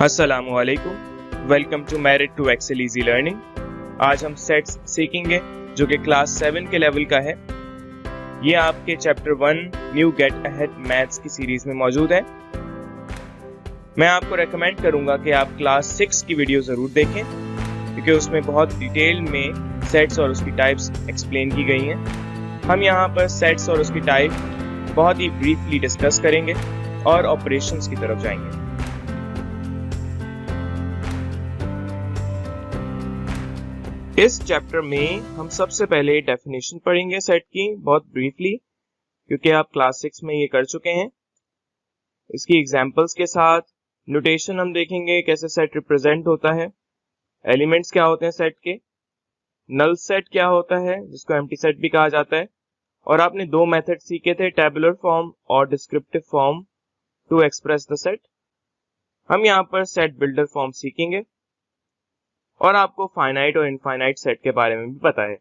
अस्सलामुअलैकुम, welcome to merit to excel easy learning. आज हम सेट्स सीखेंगे जो कि क्लास 7 के लेवल का है। ये आपके chapter 1 new get ahead maths की सीरीज में मौजूद है। मैं आपको रेकमेंड करूंगा कि आप क्लास 6 की वीडियो ज़रूर देखें क्योंकि उसमें बहुत डिटेल में सेट्स और उसकी टाइप्स एक्सप्लेन की गई हैं। हम यहाँ पर सेट्स और उसकी टाइप बहुत ही ब्रीफली डिस्कस करेंगे और ऑपरेशंस की तरफ जाएंगे। इस चैप्टर में हम सबसे पहले डेफिनेशन पढ़ेंगे सेट की बहुत ब्रीफली, क्योंकि आप क्लास 6 में ये कर चुके हैं। इसकी एग्जांपल्स के साथ नोटेशन हम देखेंगे कैसे सेट रिप्रेजेंट होता है, एलिमेंट्स क्या होते हैं सेट के, नल सेट क्या होता है जिसको एम्प्टी सेट भी कहा जाता है, और आपने दो मेथड सीखे थे, टेबुलर फॉर्म और descriptive form to express the set. हम यहाँ पर सेट बिल्डर फॉर्म सीखेंगे और आपको फाइनाइट और इनफाइनाइट सेट के बारे में भी पता है।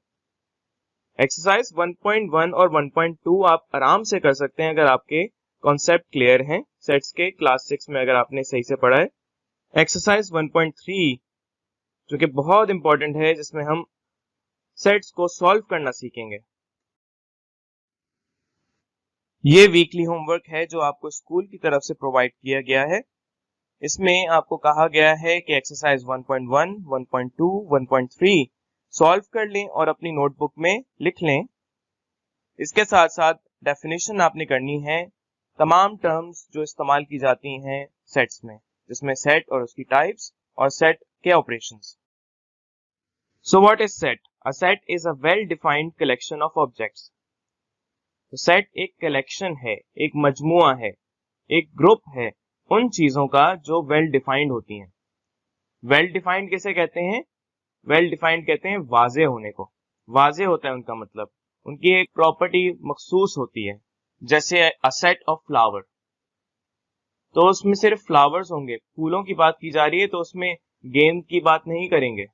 एक्सरसाइज 1.1 और 1.2 आप आराम से कर सकते हैं अगर आपके कॉन्सेप्ट क्लियर हैं सेट्स के, क्लास 6 में अगर आपने सही से पढ़ा है। एक्सरसाइज 1.3 जो कि बहुत इंपॉर्टेंट है, जिसमें हम सेट्स को सॉल्व करना सीखेंगे। ये वीकली होमवर्क है जो आपको स्कूल की तरफ से प्रोवाइड किया गया है। इसमें आपको कहा गया है कि एक्सरसाइज 1.1, 1.2, 1.3 सॉल्व कर लें और अपनी नोटबुक में लिख लें। इसके साथ साथ डेफिनेशन आपने करनी है तमाम टर्म्स जो इस्तेमाल की जाती हैं सेट्स में, जिसमें सेट और उसकी टाइप्स और सेट के operations. So what is set? A set is a well defined collection of objects. तो सेट एक कलेक्शन है, एक मजमुआ है, एक ग्रुप है उन चीजों का जो वेल डिफाइंड होती हैं। वेल डिफाइंड किसे कहते हैं? वेल डिफाइंड कहते हैं वाजे होने को। वाजे होता है उनका मतलब, उनकी एक प्रॉपर्टी मखसूस होती है। जैसे अ सेट ऑफ फ्लावर, तो उसमें सिर्फ फ्लावर्स होंगे, फूलों की बात की जा रही है तो उसमें गेंद की बात नहीं करेंगे।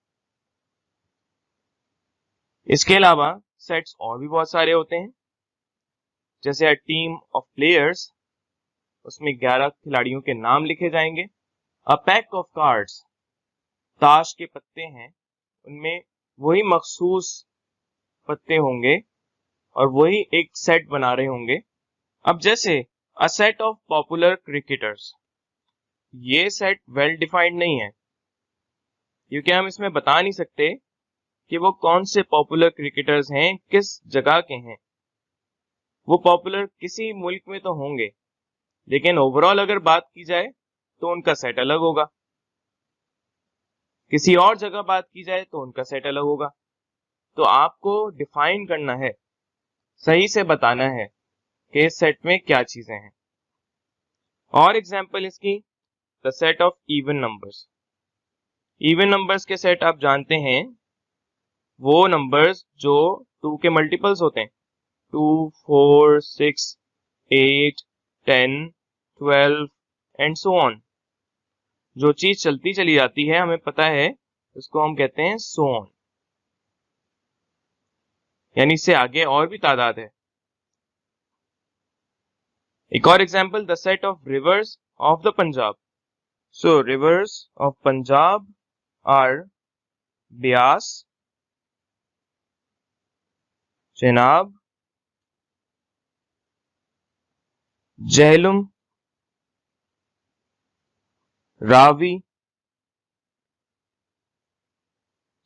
इसके अलावा सेट्स और भी बहुत सारे होते हैं, जैसे अ टीम ऑफ प्लेयर्स, उसमें 11 खिलाड़ियों के नाम लिखे जाएंगे। अ पैक ऑफ कार्ड्स, ताश के पत्ते हैं, उनमें वही मखसूस पत्ते होंगे और वही एक सेट बना रहे होंगे। अब जैसे अ सेट ऑफ पॉपुलर क्रिकेटर्स, ये सेट वेल डिफाइंड नहीं है क्योंकि हम इसमें बता नहीं सकते कि वो कौन से पॉपुलर क्रिकेटर्स हैं, किस जगह के हैं। वो पॉपुलर किसी मुल्क में तो होंगे, लेकिन ओवरऑल अगर बात की जाए तो उनका सेट अलग होगा। किसी और जगह बात की जाए तो उनका सेट अलग होगा। तो आपको डिफाइन करना है, सही से बताना है कि इस सेट में क्या चीजें हैं। और एग्जांपल इसकी, the set of even numbers. Even numbers के सेट आप जानते हैं, वो नंबर्स जो 2 के मल्टीपल्स होते हैं, 2, 4, 6, 8, 10, 12 एंड सो ऑन। जो चीज चलती चली जाती है, हमें पता है, उसको हम कहते हैं सो ऑन, यानी इससे आगे और भी तादाद है। एक और example, the set of rivers of the Punjab. So rivers of Punjab are Beas, Chenab, Jhelum, Ravi,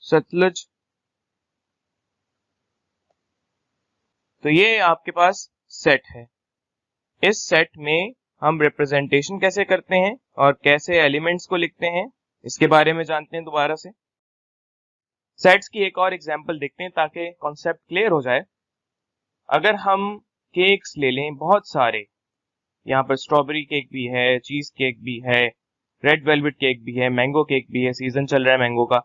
Sutlej. तो ये आपके पास सेट है। इस सेट में हम रिप्रेजेंटेशन कैसे करते हैं और कैसे एलिमेंट्स को लिखते हैं, इसके बारे में जानते हैं दोबारा से। सेट्स की एक और एग्जांपल देखते हैं ताकि कॉन्सेप्ट क्लियर हो जाए। अगर हम केक्स ले लें बहुत सारे, यहाँ पर स्ट्रॉबेरी केक भी है, चीज केक भी है, रेड वेलवेट केक भी है, मैंगो केक भी है, सीजन चल रहा है मैंगो का,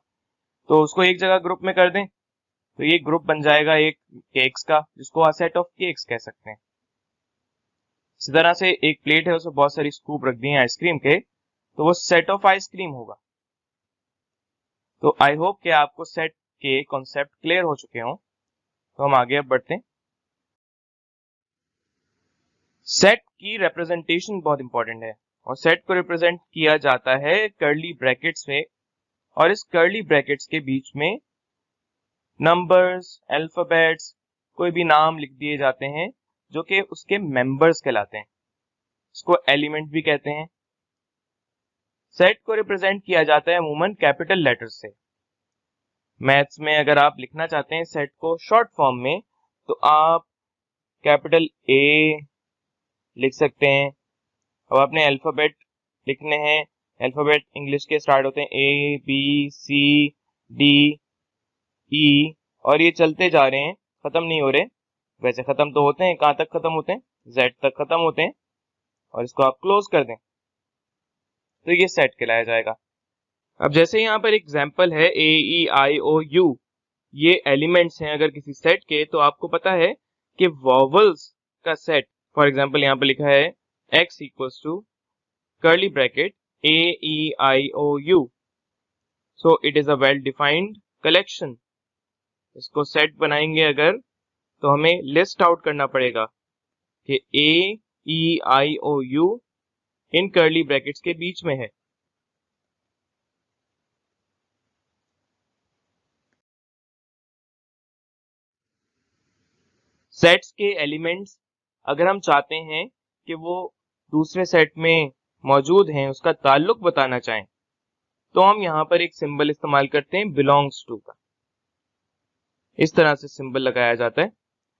तो उसको एक जगह ग्रुप में कर दें तो ये ग्रुप बन जाएगा एक केक्स का, जिसको आ सेट ऑफ केक्स कह सकते हैं। इसी तरह से एक प्लेट है, उसमें बहुत सारी स्कूप रख दी है आइसक्रीम के, तो वो सेट ऑफ आइसक्रीम होगा। तो आई होप कि आपको सेट के कॉन्सेप्ट क्लियर हो चुके हों। तो हम आगे अब बढ़ते हैं। सेट की रिप्रेजेंटेशन बहुत इंपॉर्टेंट है और सेट को रिप्रेजेंट किया जाता है कर्ली ब्रैकेट्स में, और इस कर्ली ब्रैकेट्स के बीच में नंबर्स, अल्फाबेट्स, कोई भी नाम लिख दिए जाते हैं जो कि उसके मेंबर्स कहलाते हैं। इसको एलिमेंट भी कहते हैं। सेट को रिप्रेजेंट किया जाता है अमूमन कैपिटल लेटर्स से। मैथ्स में अगर आप लिखना चाहते हैं सेट को शॉर्ट फॉर्म में, तो आप कैपिटल ए लिख सकते हैं। अब आपने अल्फाबेट लिखने हैं, अल्फाबेट इंग्लिश के स्टार्ट होते हैं ए, बी, सी, डी, ई, और ये चलते जा रहे हैं, खत्म नहीं हो रहे। वैसे खत्म तो होते हैं, कहाँ तक खत्म होते हैं? जेड तक खत्म होते हैं। और इसको आप क्लोज कर दें तो ये सेट कहलाया जाएगा। अब जैसे यहाँ पर एग्जाम्पल है ए, ई, आई, ओ, यू, ये एलिमेंट्स हैं अगर किसी सेट के, तो आपको पता है कि वॉवल्स का सेट, फॉर एग्जाम्पल यहाँ पर लिखा है x equals to curly bracket A, E, I, O, U, so it is a well defined collection. इसको सेट बनाएंगे अगर, तो हमें लिस्ट आउट करना पड़ेगा कि A, E, I, O, U in curly brackets के बीच में है। सेट्स के एलिमेंट्स अगर हम चाहते हैं कि वो दूसरे सेट में मौजूद हैं, उसका ताल्लुक बताना चाहें, तो हम यहाँ पर एक सिंबल इस्तेमाल करते हैं बिलोंग्स टू का। इस तरह से सिंबल लगाया जाता है।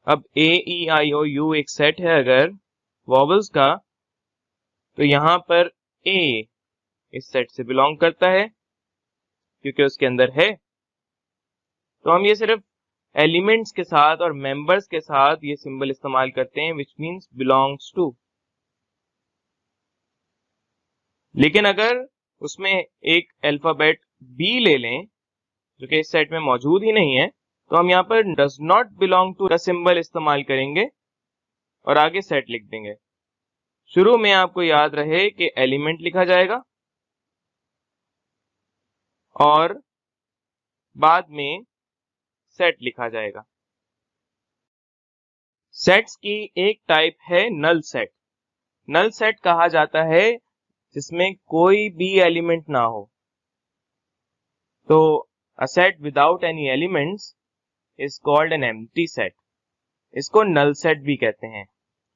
अब ए, ई, आई, ओ, यू एक सेट है अगर वॉवल्स का, तो यहाँ पर ए इस सेट से बिलोंग करता है क्योंकि उसके अंदर है। तो हम ये सिर्फ एलिमेंट्स के साथ और मेंबर्स के साथ ये सिंबल इस्तेमाल करते हैं, विच मींस बिलोंग्स टू। लेकिन अगर उसमें एक अल्फाबेट बी ले लें जो कि इस सेट में मौजूद ही नहीं है, तो हम यहाँ पर डज नॉट बिलोंग टू का सिंबल इस्तेमाल करेंगे और आगे सेट लिख देंगे। शुरू में आपको याद रहे कि एलिमेंट लिखा जाएगा और बाद में सेट लिखा जाएगा। सेट्स की एक टाइप है नल सेट। नल सेट कहा जाता है जिसमें कोई भी एलिमेंट ना हो। तो a set without any elements is called an empty set. इसको नल सेट भी कहते हैं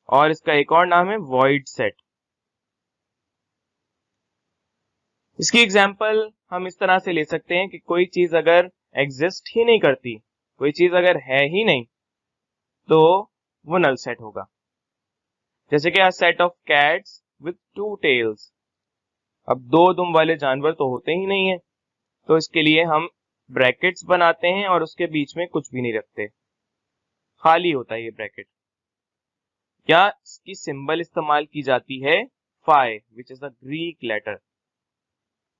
और इसका एक और नाम है वॉइड सेट। इसकी एग्जांपल हम इस तरह से ले सकते हैं कि कोई चीज अगर एग्जिस्ट ही नहीं करती, कोई चीज अगर है ही नहीं, तो वो नल सेट होगा। जैसे कि a set of cats with 2 tails. अब 2 दुम वाले जानवर तो होते ही नहीं है, तो इसके लिए हम ब्रैकेट्स बनाते हैं और उसके बीच में कुछ भी नहीं रखते, खाली होता है ये ब्रैकेट। या इसकी सिंबल इस्तेमाल की जाती है phi, which is a Greek letter.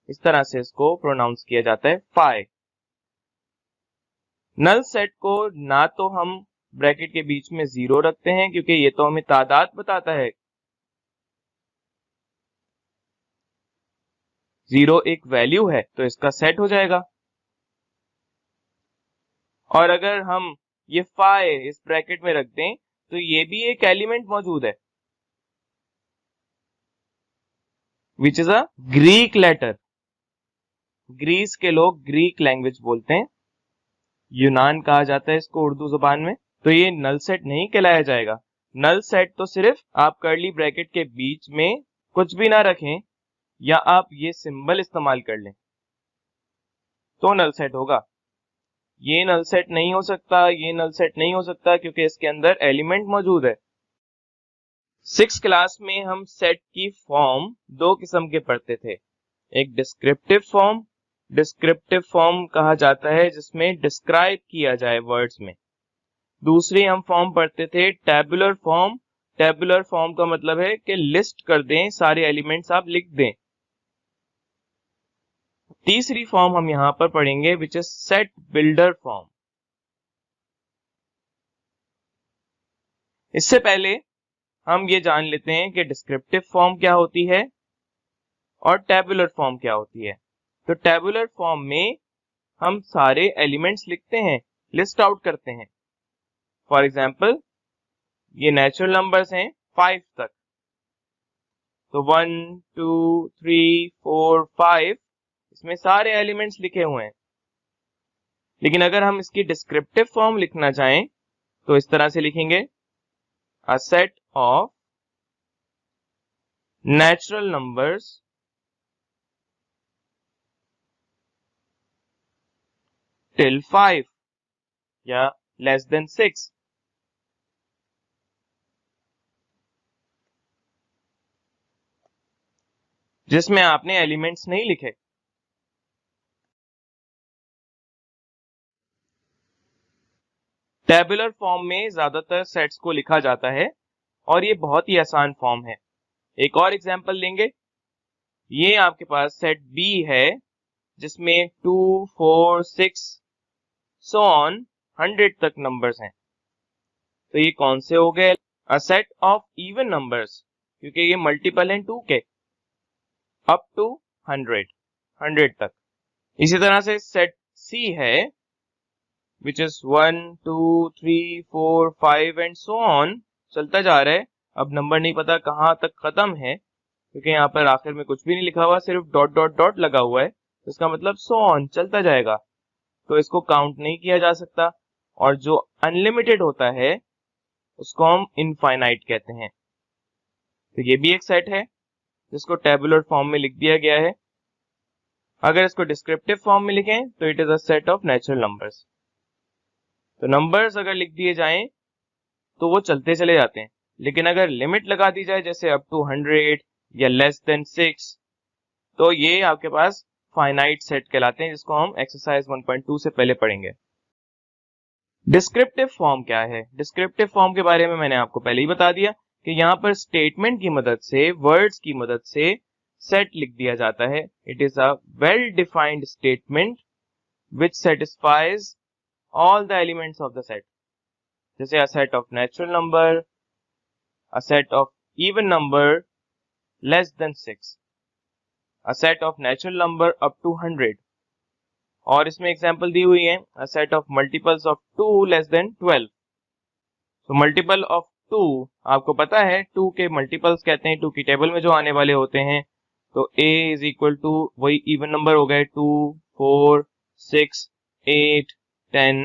इस तरह से इसको प्रोनाउंस किया जाता है फाई। नल सेट को ना तो हम ब्रैकेट के बीच में 0 रखते हैं क्योंकि ये तो हमें तादाद बताता है। 0 एक वैल्यू है तो इसका सेट हो जाएगा। और अगर हम ये फाई इस ब्रैकेट में रख दें तो ये भी एक एलिमेंट मौजूद है, which is a Greek letter. Greece के लोग ग्रीक लैंग्वेज बोलते हैं, यूनान कहा जाता है इसको उर्दू जुबान में। तो ये नल सेट नहीं कहलाया जाएगा। नल सेट तो सिर्फ आप कर्ली ब्रैकेट के बीच में कुछ भी ना रखें या आप ये सिंबल इस्तेमाल कर लें तो नल सेट होगा। ये नल सेट नहीं हो सकता, ये नल सेट नहीं हो सकता क्योंकि इसके अंदर एलिमेंट मौजूद है। 6th क्लास में हम सेट की फॉर्म 2 किस्म के पढ़ते थे। एक डिस्क्रिप्टिव फॉर्म, डिस्क्रिप्टिव फॉर्म कहा जाता है जिसमें डिस्क्राइब किया जाए वर्ड्स में। दूसरी हम फॉर्म पढ़ते थे टेबुलर फॉर्म। टेबुलर फॉर्म का मतलब है कि लिस्ट कर दें, सारे एलिमेंट्स आप लिख दें। तीसरी फॉर्म हम यहां पर पढ़ेंगे which is set builder form. इससे पहले हम ये जान लेते हैं कि डिस्क्रिप्टिव फॉर्म क्या होती है और टेबुलर फॉर्म क्या होती है। तो टेबुलर फॉर्म में हम सारे एलिमेंट्स लिखते हैं, लिस्ट आउट करते हैं। फॉर एग्जाम्पल ये नेचुरल नंबर्स हैं 5 तक, तो 1 2 3 4 5 इसमें सारे एलिमेंट्स लिखे हुए हैं। लेकिन अगर हम इसकी डिस्क्रिप्टिव फॉर्म लिखना चाहें तो इस तरह से लिखेंगे, अ set of natural numbers till 5 या लेस देन 6। जिसमें आपने एलिमेंट्स नहीं लिखे। टेबुलर फॉर्म में ज्यादातर सेट्स को लिखा जाता है और ये बहुत ही आसान फॉर्म है। एक और एग्जांपल लेंगे। ये आपके पास सेट बी है जिसमें 2 4 6 सो ऑन 100 तक नंबर्स हैं। तो ये कौन से हो गए? अ सेट ऑफ इवन नंबर्स, क्योंकि ये मल्टीपल हैं 2 के, अप टू 100 तक। इसी तरह से सेट सी है which is 1 2 3 4 5 and so on, चलता जा रहा है। अब नंबर नहीं पता कहां तक खत्म है क्योंकि यहाँ पर आखिर में कुछ भी नहीं लिखा हुआ, सिर्फ डॉट डॉट डॉट लगा हुआ है। तो इसका मतलब सो ऑन चलता जाएगा, तो इसको काउंट नहीं किया जा सकता। और जो अनलिमिटेड होता है उसको हम इनफाइनाइट कहते हैं। तो ये भी एक सेट है जिसको टेबुलर फॉर्म में लिख दिया गया है। अगर इसको डिस्क्रिप्टिव फॉर्म में लिखें तो it is a set of natural numbers. तो नंबर्स अगर लिख दिए जाएं तो वो चलते चले जाते हैं, लेकिन अगर लिमिट लगा दी जाए जैसे अप टू 100 या लेस देन 6 तो ये आपके पास फाइनाइट सेट कहलाते हैं, जिसको हम एक्सरसाइज 1.2 से पहले पढ़ेंगे। डिस्क्रिप्टिव फॉर्म क्या है? डिस्क्रिप्टिव फॉर्म के बारे में मैंने आपको पहले ही बता दिया कि यहाँ पर स्टेटमेंट की मदद से, वर्ड्स की मदद से सेट लिख दिया जाता है। It is a well defined statement which satisfies all the elements of the set, जैसे a set of natural number, a set of even number less than 6, a set of natural number up to 100, और इसमें example दी हुई है a set of multiples of 2 less than 12। तो multiple of 2 आपको पता है 2 के मल्टीपल्स कहते हैं 2 की टेबल में जो आने वाले होते हैं। तो a इज इक्वल टू वही इवन नंबर हो गए 2 4 6 8 10।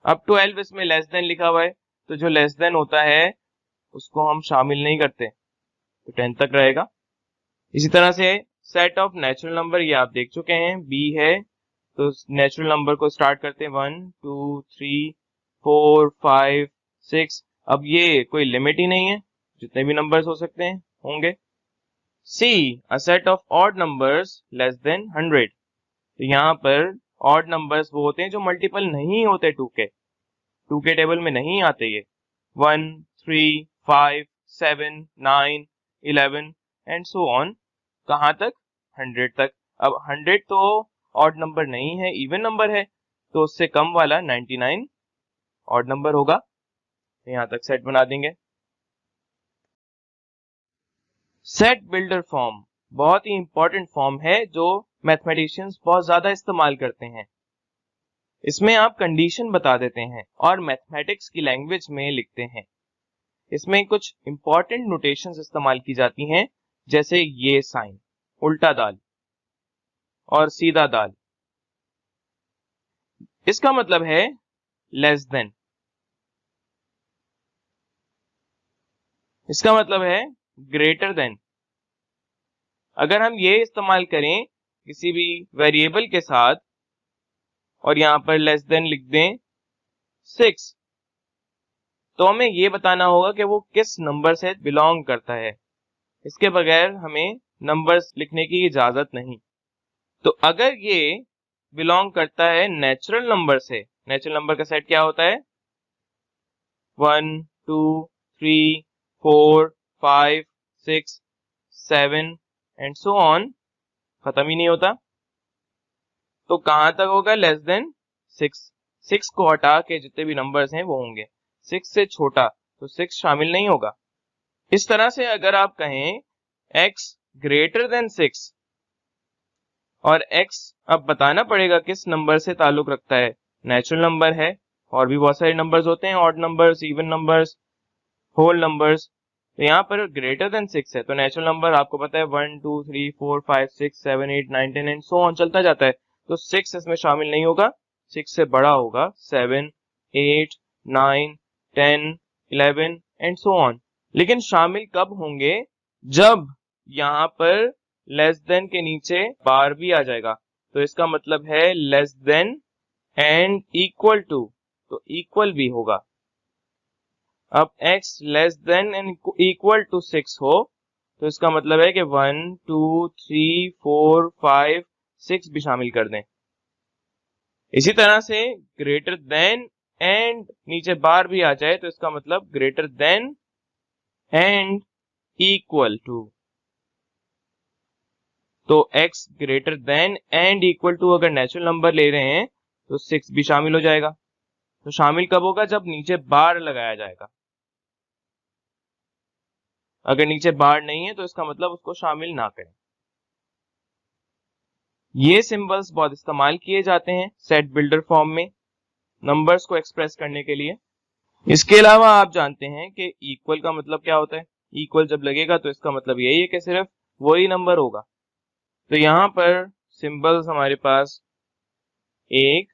अब 12 इसमें लेस देन लिखा हुआ है, तो जो लेस देन होता है उसको हम शामिल नहीं करते, तो 10 तक रहेगा। इसी तरह से सेट ऑफ नेचुरल नंबर, ये आप देख चुके हैं, बी है। तो नेचुरल नंबर को स्टार्ट करते हैं 1 2 3 4 5 6। अब ये कोई लिमिट ही नहीं है, जितने भी नंबर्स हो सकते हैं होंगे। C, a set of odd numbers less than 100। तो यहाँ पर ऑड नंबर्स वो होते हैं जो मल्टीपल नहीं होते 2 के टेबल में नहीं आते। ये 1 3 5 7 9 11 एंड सो ऑन, कहां तक? 100 तक। अब 100 तो ऑड नंबर नहीं है, इवन नंबर है, तो उससे कम वाला 99 ऑड नंबर होगा। तो यहां तक सेट बना देंगे। सेट बिल्डर फॉर्म बहुत ही इंपॉर्टेंट फॉर्म है जो मैथमेटिशियंस बहुत ज्यादा इस्तेमाल करते हैं। इसमें आप कंडीशन बता देते हैं और मैथमेटिक्स की लैंग्वेज में लिखते हैं। इसमें कुछ इंपॉर्टेंट नोटेशंस इस्तेमाल की जाती हैं, जैसे ये साइन, उल्टा दाल और सीधा दाल। इसका मतलब है लेस देन, इसका मतलब है ग्रेटर देन। अगर हम ये इस्तेमाल करें किसी भी वेरिएबल के साथ और यहां पर लेस देन लिख दें 6, तो हमें ये बताना होगा कि वो किस नंबर से बिलोंग करता है। इसके बगैर हमें नंबर्स लिखने की इजाजत नहीं। तो अगर ये बिलोंग करता है नेचुरल नंबर से, नेचुरल नंबर का सेट क्या होता है? 1 2 3 4 5 6 7 एंड सो ऑन, खत्म ही नहीं होता। तो कहां तक होगा? Less then 6। 6 को हटा के जितने भी नंबर्स हैं वो होंगे। 6 से छोटा तो 6 शामिल नहीं होगा। इस तरह से अगर आप कहें x ग्रेटर देन 6, और x अब बताना पड़ेगा किस नंबर से ताल्लुक रखता है। नेचुरल नंबर है, और भी बहुत सारे नंबर्स होते हैं, odd numbers, even numbers, whole numbers. तो यहाँ पर ग्रेटर देन 6 है, तो नेचुरल नंबर आपको पता है 1 2 3 4 5 6 7 8 9 10 एंड सो ऑन चलता जाता है, तो 6 इसमें शामिल नहीं होगा, 6 से बड़ा होगा 7 8 9 10 11 एंड सो ऑन। लेकिन शामिल कब होंगे, जब यहाँ पर लेस देन के नीचे बार भी आ जाएगा, तो इसका मतलब है less than and equal to, तो इक्वल भी होगा। अब x less than and equal to 6 हो, तो इसका मतलब है कि 1 2 3 4 5 6 भी शामिल कर दें। इसी तरह से ग्रेटर देन एंड नीचे बार भी आ जाए, तो इसका मतलब greater than and equal to, तो x greater than and equal to अगर नेचुरल नंबर ले रहे हैं तो 6 भी शामिल हो जाएगा। तो शामिल कब होगा, जब नीचे बार लगाया जाएगा। अगर नीचे बार नहीं है तो इसका मतलब उसको शामिल ना करें। ये सिंबल्स बहुत इस्तेमाल किए जाते हैं सेट बिल्डर फॉर्म में नंबर्स को एक्सप्रेस करने के लिए। इसके अलावा आप जानते हैं कि इक्वल का मतलब क्या होता है। इक्वल जब लगेगा तो इसका मतलब यही है कि सिर्फ वही नंबर होगा। तो यहाँ पर सिंबल्स हमारे पास 1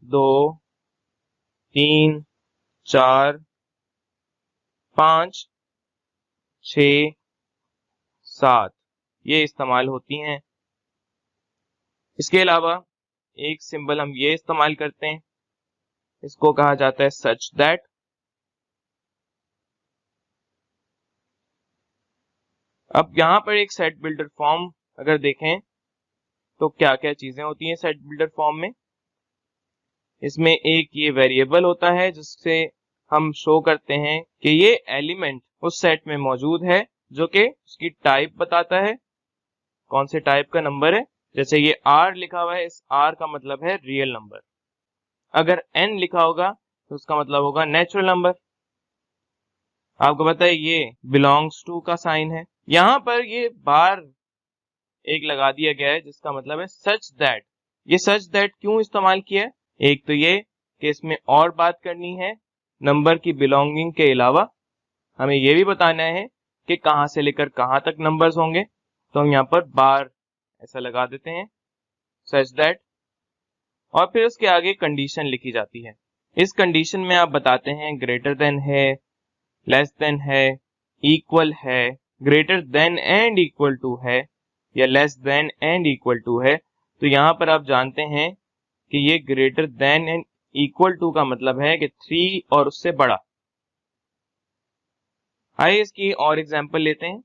2 3 4 5 6 7 ये इस्तेमाल होती हैं। इसके अलावा एक सिंबल हम ये इस्तेमाल करते हैं, इसको कहा जाता है सच दैट। अब यहाँ पर एक सेट बिल्डर फॉर्म अगर देखें तो क्या क्या चीजें होती हैं सेट बिल्डर फॉर्म में। इसमें एक ये वेरिएबल होता है जिससे हम शो करते हैं कि ये एलिमेंट उस सेट में मौजूद है, जो कि उसकी टाइप बताता है, कौन से टाइप का नंबर है। जैसे ये R लिखा हुआ है, इस R का मतलब है रियल नंबर। अगर N लिखा होगा तो उसका मतलब होगा नेचुरल नंबर। आपको पता है ये बिलोंग्स टू का साइन है। यहाँ पर ये बार एक लगा दिया गया है जिसका मतलब है सच दैट। ये सच दैट क्यों इस्तेमाल किया है, एक तो ये कि इसमें और बात करनी है नंबर की बिलोंगिंग के अलावा, हमें ये भी बताना है कि कहां से लेकर कहां तक नंबर्स होंगे, तो हम यहाँ पर बार ऐसा लगा देते हैं सच दैट, और फिर उसके आगे कंडीशन लिखी जाती है। इस कंडीशन में आप बताते हैं ग्रेटर देन है, लेस देन है, इक्वल है, greater than and equal to है, या less than and equal to है। तो यहाँ पर आप जानते हैं कि ये greater than and equal to का मतलब है कि 3 और उससे बड़ा। आइए इसकी और एग्जांपल लेते हैं।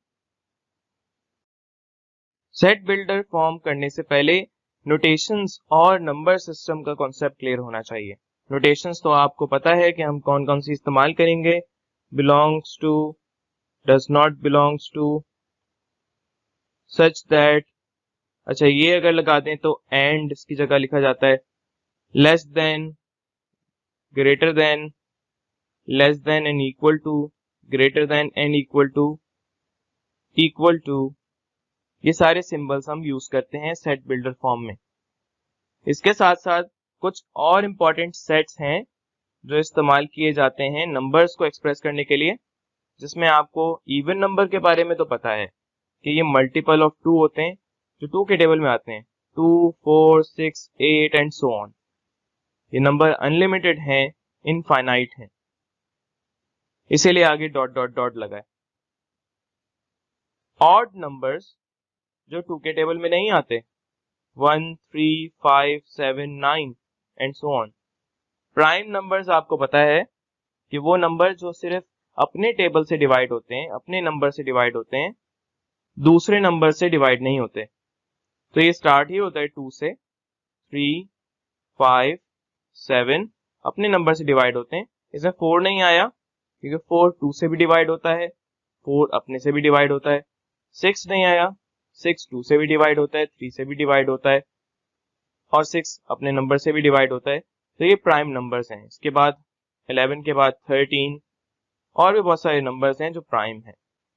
सेट बिल्डर फॉर्म करने से पहले नोटेशंस और नंबर सिस्टम का कॉन्सेप्ट क्लियर होना चाहिए। नोटेशंस तो आपको पता है कि हम कौन कौन सी इस्तेमाल करेंगे, belongs to, does not belongs to, such that. अच्छा ये अगर लगा दें तो एंड इसकी जगह लिखा जाता है, less than, greater than, less than and equal to, greater than and equal to, equal to. ये सारे सिंबल्स हम यूज करते हैं सेट बिल्डर फॉर्म में। इसके साथ साथ कुछ और इंपॉर्टेंट सेट्स हैं जो इस्तेमाल किए जाते हैं नंबर्स को एक्सप्रेस करने के लिए, जिसमें आपको इवन नंबर के बारे में तो पता है कि ये मल्टीपल ऑफ 2 होते हैं जो 2 के टेबल में आते हैं, 2 4 6 8 एंड सो ऑन। ये नंबर अनलिमिटेड हैं, इनफाइनाइट हैं, इसीलिए आगे डॉट डॉट डॉट लगा है। ऑड नंबर्स जो 2 के टेबल में नहीं आते, 1 3 5 7 9 and so on. Prime numbers आपको पता है कि वो नंबर जो सिर्फ अपने टेबल से डिवाइड होते हैं, अपने नंबर से डिवाइड होते हैं, दूसरे नंबर से डिवाइड नहीं होते। तो ये स्टार्ट ही होता है 2 से, 3 5 7 अपने नंबर से डिवाइड होते हैं। इसमें 4 नहीं आया क्योंकि 4 2 से भी डिवाइड होता है, 4 अपने से भी डिवाइड होता है। 6 नहीं आया, 6 2 से भी डिवाइड होता है, 3 से भी डिवाइड होता है, और 6 अपने नंबर से भी डिवाइड होता है। तो ये प्राइम नंबर्स हैं। इसके बाद 11 के बाद 13 और भी बहुत सारे नंबर्स हैं जो प्राइम हैं।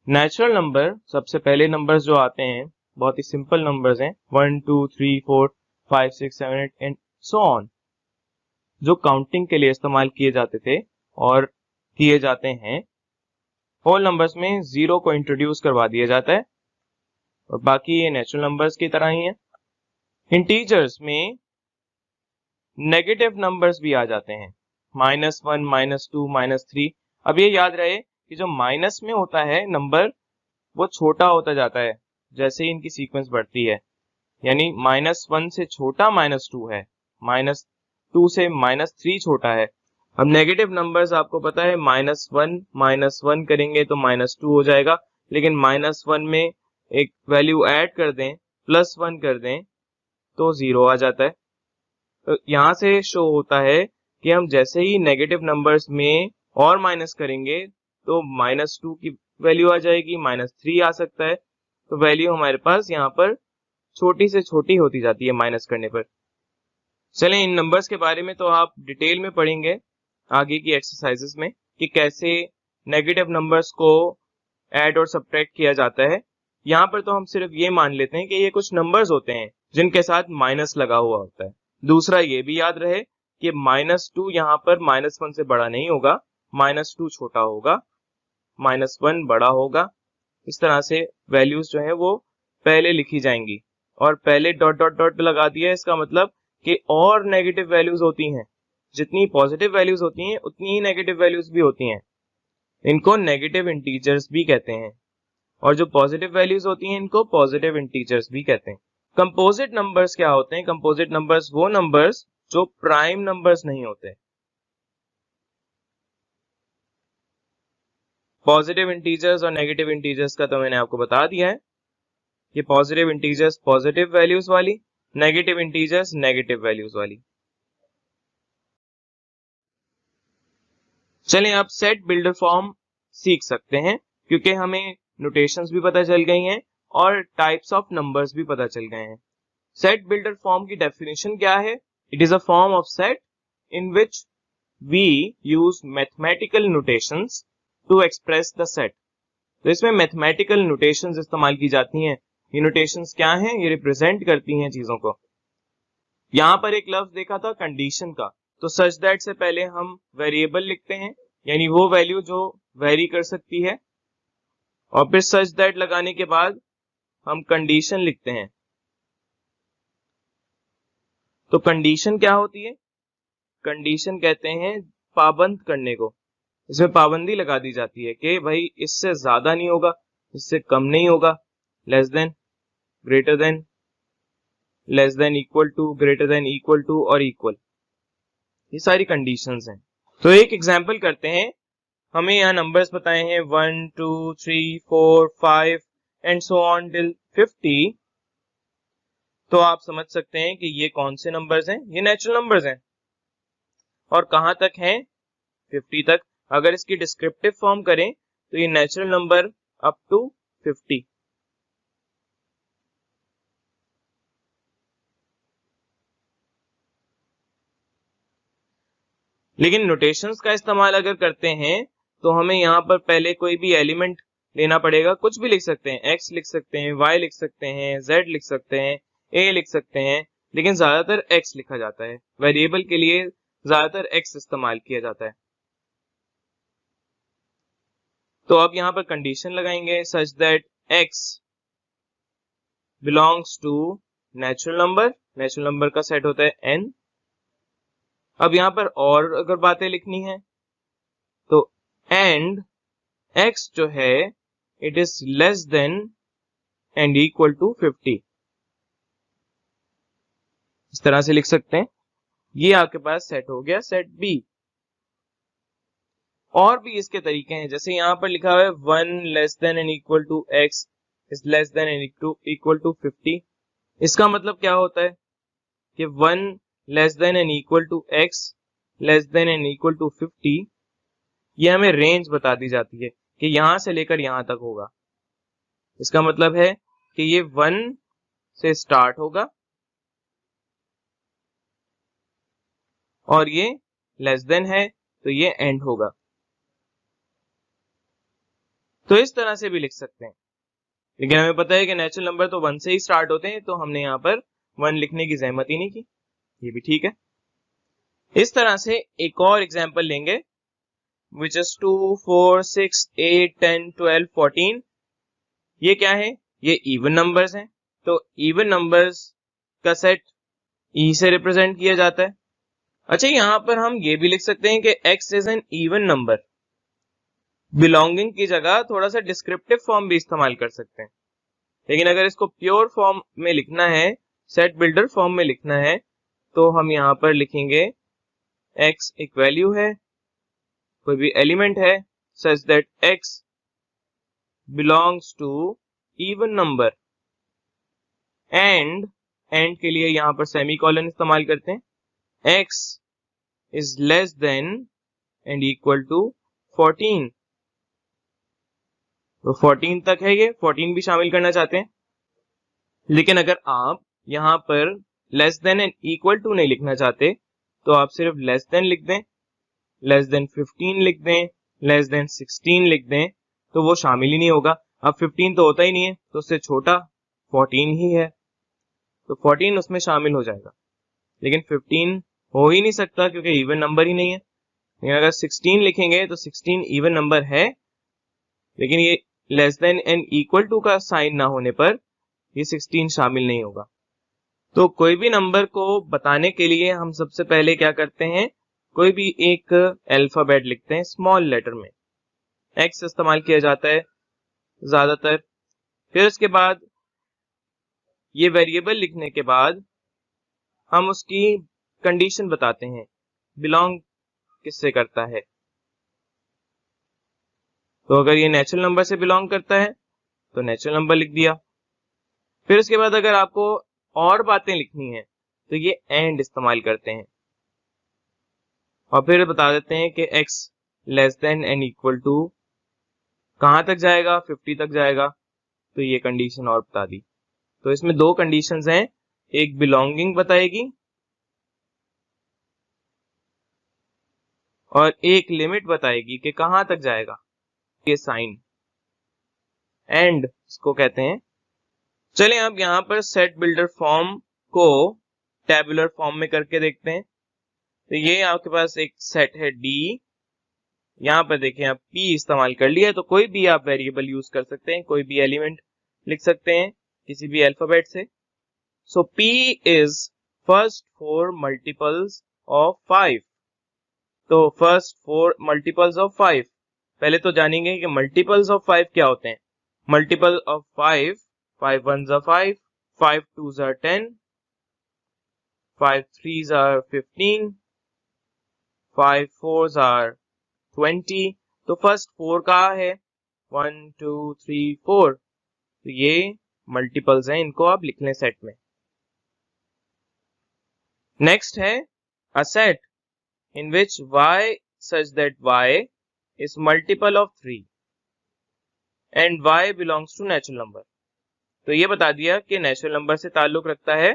नेचुरल नंबर सबसे पहले नंबर्स जो आते हैं बहुत ही सिंपल नंबर्स हैं, 1 2 3 4 5 6 7 8 एंड सो ऑन, जो काउंटिंग के लिए इस्तेमाल किए जाते थे और किए जाते हैं। होल नंबर्स में 0 को इंट्रोड्यूस करवा दिया जाता है और बाकी ये नेचुरल नंबर्स की तरह ही है। इंटीजर्स में नेगेटिव नंबर्स भी आ जाते हैं, -1, -2, -3। अब ये याद रहे कि जो माइनस में होता है नंबर वो छोटा होता जाता है जैसे ही इनकी सीक्वेंस बढ़ती है, यानी -1 से छोटा -2 है, -2 से -3 छोटा है। अब नेगेटिव नंबर्स आपको पता है -1 करेंगे तो -2 हो जाएगा, लेकिन -1 में एक वैल्यू ऐड कर दें, +1 कर दें तो 0 आ जाता है। तो यहाँ से शो होता है कि हम जैसे ही नेगेटिव नंबर्स में और माइनस करेंगे तो -2 की वैल्यू आ जाएगी, -3 आ सकता है। तो वैल्यू हमारे पास यहाँ पर छोटी से छोटी होती जाती है माइनस करने पर। चलें, इन नंबर्स के बारे में तो आप डिटेल में पढ़ेंगे आगे की एक्सरसाइजेस में कि कैसे नेगेटिव नंबर्स को ऐड और सब्ट्रैक्ट किया जाता है। यहाँ पर तो हम सिर्फ ये मान लेते हैं कि ये कुछ नंबर्स होते हैं जिनके साथ माइनस लगा हुआ होता है। दूसरा ये भी याद रहे कि -2 यहाँ पर -1 से बड़ा नहीं होगा, -2 छोटा होगा, -1 बड़ा होगा। इस तरह से वैल्यूज जो है वो पहले लिखी जाएंगी और पहले डॉट डॉट डॉट लगा दिया, इसका मतलब कि और नेगेटिव वैल्यूज होती हैं। जितनी पॉजिटिव वैल्यूज होती हैं उतनी ही नेगेटिव वैल्यूज भी होती हैं। इनको नेगेटिव इंटीजर्स भी कहते हैं और जो पॉजिटिव वैल्यूज होती हैं इनको पॉजिटिव इंटीजर्स भी कहते हैं। कंपोजिट नंबर्स क्या होते हैं? कंपोजिट नंबर्स वो नंबर्स जो प्राइम नंबर्स नहीं होते। पॉजिटिव इंटीजर्स और नेगेटिव इंटीजर्स का तो मैंने आपको बता दिया है कि पॉजिटिव इंटीजर्स पॉजिटिव वैल्यूज वाली, नेगेटिव इंटीजर्स नेगेटिव वैल्यूज वाली। चलें अब सेट बिल्डर फॉर्म सीख सकते हैं क्योंकि हमें नोटेशंस भी पता चल गई हैं और टाइप्स ऑफ नंबर्स भी पता चल गए हैं। सेट बिल्डर फॉर्म की डेफिनेशन क्या है? It is a form of set in which we use mathematical notations to express the set. तो इसमें मैथमेटिकल नोटेशंस इस्तेमाल की जाती हैं। ये नोटेशंस क्या हैं? ये रिप्रेजेंट करती हैं चीजों को। यहाँ पर एक लफ्ज देखा था कंडीशन का, तो सच दैट से पहले हम वेरिएबल लिखते हैं, यानी वो वैल्यू जो वेरी कर सकती है, और फिर सच दैट लगाने के बाद हम कंडीशन लिखते हैं। तो कंडीशन क्या होती है? कंडीशन कहते हैं पाबंद करने को। इसमें पाबंदी लगा दी जाती है कि भाई इससे ज्यादा नहीं होगा, इससे कम नहीं होगा, less than, greater than, less than, equal to, greater than, equal to और इक्वल। ये सारी कंडीशंस हैं। तो एक एग्जांपल करते हैं। हमें यहाँ नंबर्स बताए हैं 1, 2, 3, 4, 5 एंड सो ऑन टिल 50। तो आप समझ सकते हैं कि ये कौन से नंबर्स हैं? ये नेचुरल नंबर्स हैं। और कहां तक हैं? 50 तक। अगर इसकी डिस्क्रिप्टिव फॉर्म करें तो ये नेचुरल नंबर अप टू 50। लेकिन नोटेशंस का इस्तेमाल अगर करते हैं तो हमें यहाँ पर पहले कोई भी एलिमेंट लेना पड़ेगा। कुछ भी लिख सकते हैं, x लिख सकते हैं, y लिख सकते हैं, z लिख सकते हैं, a लिख सकते हैं, लेकिन ज्यादातर x लिखा जाता है। वेरिएबल के लिए ज्यादातर x इस्तेमाल किया जाता है। तो अब यहाँ पर कंडीशन लगाएंगे such that x belongs to natural number. Natural number का सेट होता है n। अब यहाँ पर और अगर बातें लिखनी है तो एंड x जो है it is less than and equal to 50। इस तरह से लिख सकते हैं। ये आपके पास सेट हो गया, सेट बी। और भी इसके तरीके हैं, जैसे यहां पर लिखा हुआ है 1 less than and equal to x is less than and equal to 50। इसका मतलब क्या होता है कि 1 less than and equal to x less than and equal to 50, ये हमें रेंज बता दी जाती है कि यहां से लेकर यहां तक होगा। इसका मतलब है कि ये 1 से स्टार्ट होगा और ये लेस देन है तो ये एंड होगा। तो इस तरह से भी लिख सकते हैं, लेकिन हमें पता है कि नेचुरल नंबर तो 1 से ही स्टार्ट होते हैं, तो हमने यहाँ पर 1 लिखने की जहमत ही नहीं की। ये भी ठीक है। इस तरह से एक और एग्जांपल लेंगे विच इज 2 4 6 8 10 12 14, ये क्या है? ये इवन नंबर्स हैं, तो इवन नंबर्स का सेट ई से रिप्रेजेंट किया जाता है। अच्छा, यहां पर हम ये भी लिख सकते हैं कि x is an even number. Belonging की जगह थोड़ा सा डिस्क्रिप्टिव फॉर्म भी इस्तेमाल कर सकते हैं, लेकिन अगर इसको प्योर फॉर्म में लिखना है, सेट बिल्डर फॉर्म में लिखना है, तो हम यहां पर लिखेंगे x एक वैल्यू है, कोई भी एलिमेंट है, such that x belongs to even number, and के लिए यहां पर सेमीकोलन इस्तेमाल करते हैं, x is less than and equal to 14। तो 14 तक है, ये 14 भी शामिल करना चाहते हैं। लेकिन अगर आप यहां पर less than and equal to नहीं लिखना चाहते, तो आप सिर्फ लेस देन लिख दें, लेस देन 15 लिख दें, लेस देन 16 लिख दें, तो वो शामिल ही नहीं होगा। अब 15 तो होता ही नहीं है, तो उससे छोटा 14 ही है, तो 14 उसमें शामिल हो जाएगा। लेकिन 15 हो ही नहीं सकता क्योंकि इवन नंबर ही नहीं है। लेकिन अगर 16 लिखेंगे तो 16 इवन नंबर है, लेकिन ये less than and equal to का साइन ना होने पर ये 16 शामिल नहीं होगा। तो कोई भी नंबर को बताने के लिए हम सबसे पहले क्या करते हैं, कोई भी एक अल्फाबेट लिखते हैं स्मॉल लेटर में, एक्स इस्तेमाल किया जाता है ज्यादातर। फिर उसके बाद ये वेरिएबल लिखने के बाद हम उसकी कंडीशन बताते हैं, बिलोंग किससे करता है। तो अगर ये नेचुरल नंबर से बिलोंग करता है तो नेचुरल नंबर लिख दिया। फिर उसके बाद अगर आपको और बातें लिखनी है तो ये एंड इस्तेमाल करते हैं, और फिर बता देते हैं कि x less than and equal to कहां तक जाएगा, 50 तक जाएगा, तो ये कंडीशन और बता दी। तो इसमें दो कंडीशंस हैं, एक बिलोंगिंग बताएगी और एक लिमिट बताएगी कि कहां तक जाएगा। ये साइन एंड इसको कहते हैं। चलें अब यहां पर सेट बिल्डर फॉर्म को टेबुलर फॉर्म में करके देखते हैं। तो ये आपके पास एक सेट है D, यहां पर देखें आप P इस्तेमाल कर लिया, तो कोई भी आप वेरिएबल यूज कर सकते हैं, कोई भी एलिमेंट लिख सकते हैं किसी भी अल्फाबेट से। सो P is first 4 multiples of 5। तो फर्स्ट 4 मल्टीपल्स ऑफ 5, पहले तो जानेंगे कि मल्टीपल्स ऑफ 5 क्या होते हैं। Multiple of 5, 5 1s are 5, 5 2s are 10, 5 3s are 15, 5 4s are 20। तो फर्स्ट 4 कहाँ है, 1 2 3 4, तो ये मल्टीपल्स हैं, इनको आप लिख लें सेट में। नेक्स्ट है a set in which y such that y is multiple of 3 and y belongs to natural number। तो ये बता दिया कि नेचुरल नंबर से ताल्लुक रखता है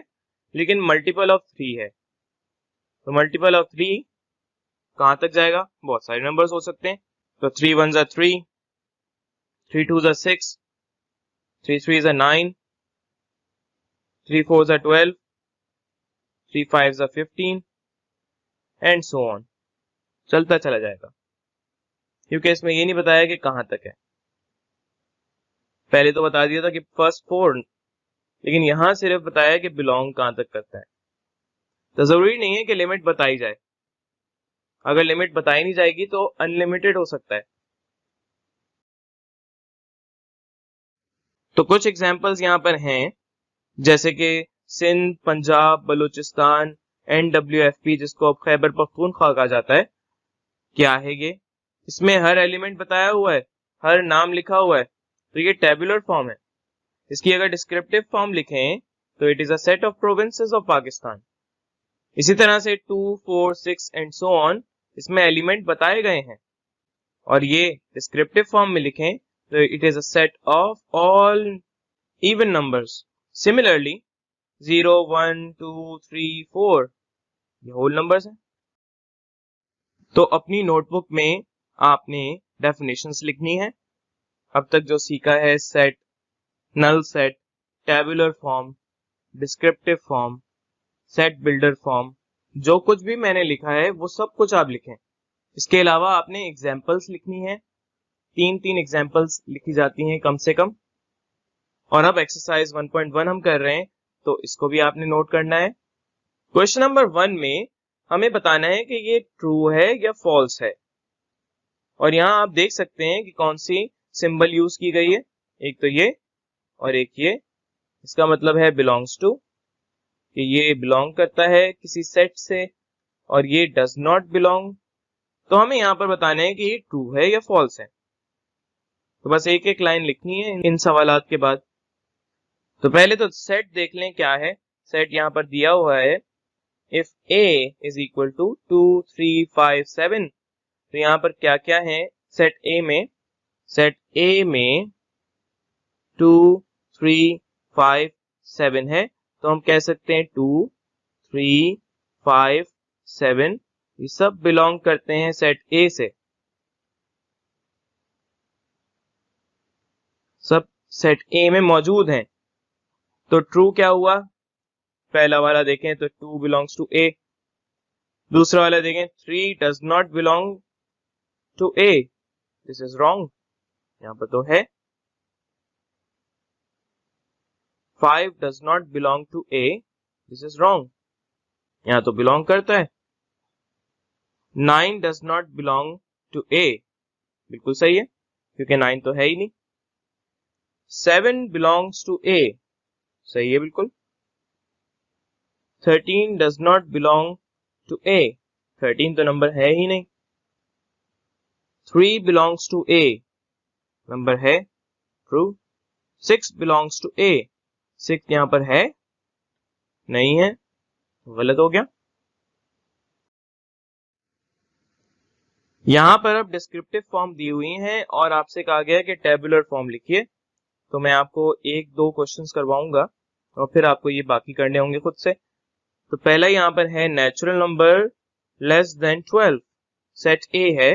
लेकिन मल्टीपल ऑफ 3 है। तो मल्टीपल ऑफ 3 कहां तक जाएगा, बहुत सारे नंबर्स हो सकते हैं। तो 3 1s are 3, 3 2s are 6, 3 3s are 9, 3 4s are 12, 3 5s are 15 and so on, चलता चला जाएगा, क्योंकि इसमें ये नहीं बताया कि कहां तक है। पहले तो बता दिया था कि फर्स्ट 4, लेकिन यहां सिर्फ बताया कि बिलोंग कहां तक करता है। तो जरूरी नहीं है कि लिमिट बताई जाए, अगर लिमिट बताई नहीं जाएगी तो अनलिमिटेड हो सकता है। तो कुछ एग्जांपल्स यहां पर हैं, जैसे कि सिंध, पंजाब, बलूचिस्तान, NWFP जिसको अब खैबर पख्तूनख्वा कहा जाता है, क्या है ये, इसमें हर एलिमेंट बताया हुआ है, हर नाम लिखा हुआ है, तो ये टेबुलर फॉर्म है। इसकी अगर डिस्क्रिप्टिव फॉर्म लिखें तो it is a set of provinces of Pakistan. इसी तरह से 2 4 6 एंड सो ऑन, इसमें एलिमेंट बताए गए हैं, और ये डिस्क्रिप्टिव फॉर्म में लिखें तो it is a set of all even numbers. Similarly 0 1 2 3 4 ये होल नंबर्स हैं। तो अपनी नोटबुक में आपने डेफिनेशंस लिखनी है। अब तक जो सीखा है, set, null set, tabular form, descriptive form, set builder form, जो कुछ भी मैंने लिखा है वो सब कुछ आप लिखें। इसके अलावा आपने एग्जाम्पल्स लिखनी है, 3 एग्जाम्पल्स लिखी जाती हैं कम से कम। और अब एक्सरसाइज 1.1 हम कर रहे हैं, तो इसको भी आपने नोट करना है। क्वेश्चन नंबर 1 में हमें बताना है कि ये ट्रू है या फॉल्स है। और यहाँ आप देख सकते हैं कि कौन सी सिंबल यूज की गई है, एक तो ये और एक ये। इसका मतलब है बिलोंग्स टू, कि ये बिलोंग करता है किसी सेट से, और ये डज नॉट बिलोंग। तो हमें यहाँ पर बताना है कि ये ट्रू है या फॉल्स है। तो बस एक एक लाइन लिखनी है इन सवालात के बाद। तो पहले तो सेट देख लें क्या है। सेट यहाँ पर दिया हुआ है, if a is equal to 2 3 5 7। तो यहाँ पर क्या क्या है सेट A में? सेट A में 2 3 5 7 है, तो हम कह सकते हैं 2 3 5 7 ये सब बिलोंग करते हैं सेट A से, सब सेट A में मौजूद हैं। तो ट्रू क्या हुआ? पहला वाला देखें तो 2 बिलोंग्स टू A। दूसरा वाला देखें 3 does not belong to A, this is wrong, यहाँ पर तो है। 5 does not belong to A, this is wrong, यहाँ तो बिलोंग करता है। 9 does not belong to A, बिल्कुल सही है क्योंकि 9 तो है ही नहीं। 7 बिलोंग्स टू A, सही है बिल्कुल। 13 does not belong to A, 13 तो नंबर है ही नहीं। 3 बिलोंग्स टू A, नंबर है, ट्रू। 6 बिलोंग्स टू A, 6 यहां पर है नहीं है, गलत हो गया। यहां पर अब डिस्क्रिप्टिव फॉर्म दी हुई है और आपसे कहा गया है कि टेबुलर फॉर्म लिखिए। तो मैं आपको 1-2 क्वेश्चंस करवाऊंगा और फिर आपको ये बाकी करने होंगे खुद से। तो पहला यहाँ पर है natural number less than 12, set A है।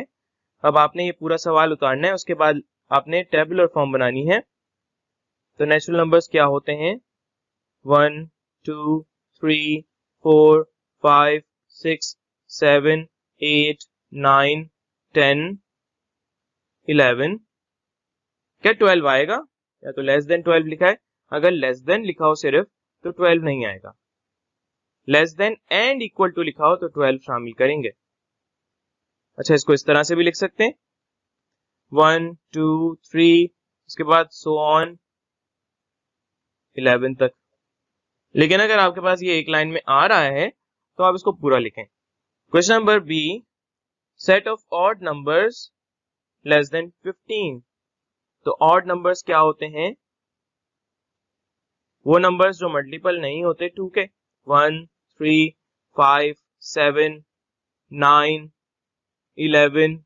अब आपने ये पूरा सवाल उतारना है, उसके बाद आपने टेबुलर फॉर्म बनानी है। तो नेचुरल नंबर्स क्या होते हैं? 1 2 3 4 5 6 7 8 9 10 11। क्या 12 आएगा? या तो लेस देन 12 लिखा है, अगर लेस देन लिखा हो सिर्फ तो 12 नहीं आएगा। Less than and equal to लिखा हो तो 12 शामिल करेंगे। अच्छा, इसको इस तरह से भी लिख सकते हैं 1 2 3, उसके बाद सो ऑन 11 तक। लेकिन अगर आपके पास ये एक लाइन में आ रहा है तो आप इसको पूरा लिखें। Question number B, set of odd numbers less than 15। तो ऑड नंबर्स क्या होते हैं? वो नंबर्स जो मल्टीपल नहीं होते 2 के। 1 3 5 7 9 11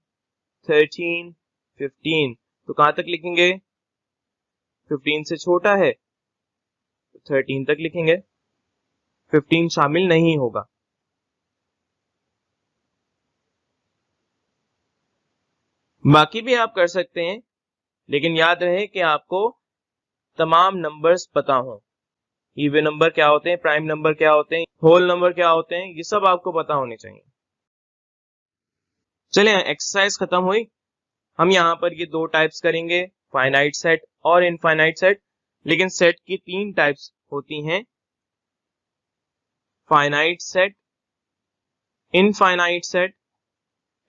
13 15। तो कहां तक लिखेंगे? 15 से छोटा है तो 13 तक लिखेंगे, 15 शामिल नहीं होगा। बाकी भी आप कर सकते हैं, लेकिन याद रहे कि आपको तमाम नंबर्स पता हों। इवन नंबर क्या होते हैं, प्राइम नंबर क्या होते हैं, होल नंबर क्या होते हैं, ये सब आपको पता होने चाहिए। चलिए, एक्सरसाइज खत्म हुई। हम यहाँ पर ये 2 टाइप्स करेंगे, फाइनाइट सेट और इनफाइनाइट सेट। लेकिन सेट की 3 टाइप्स होती हैं, finite set, infinite set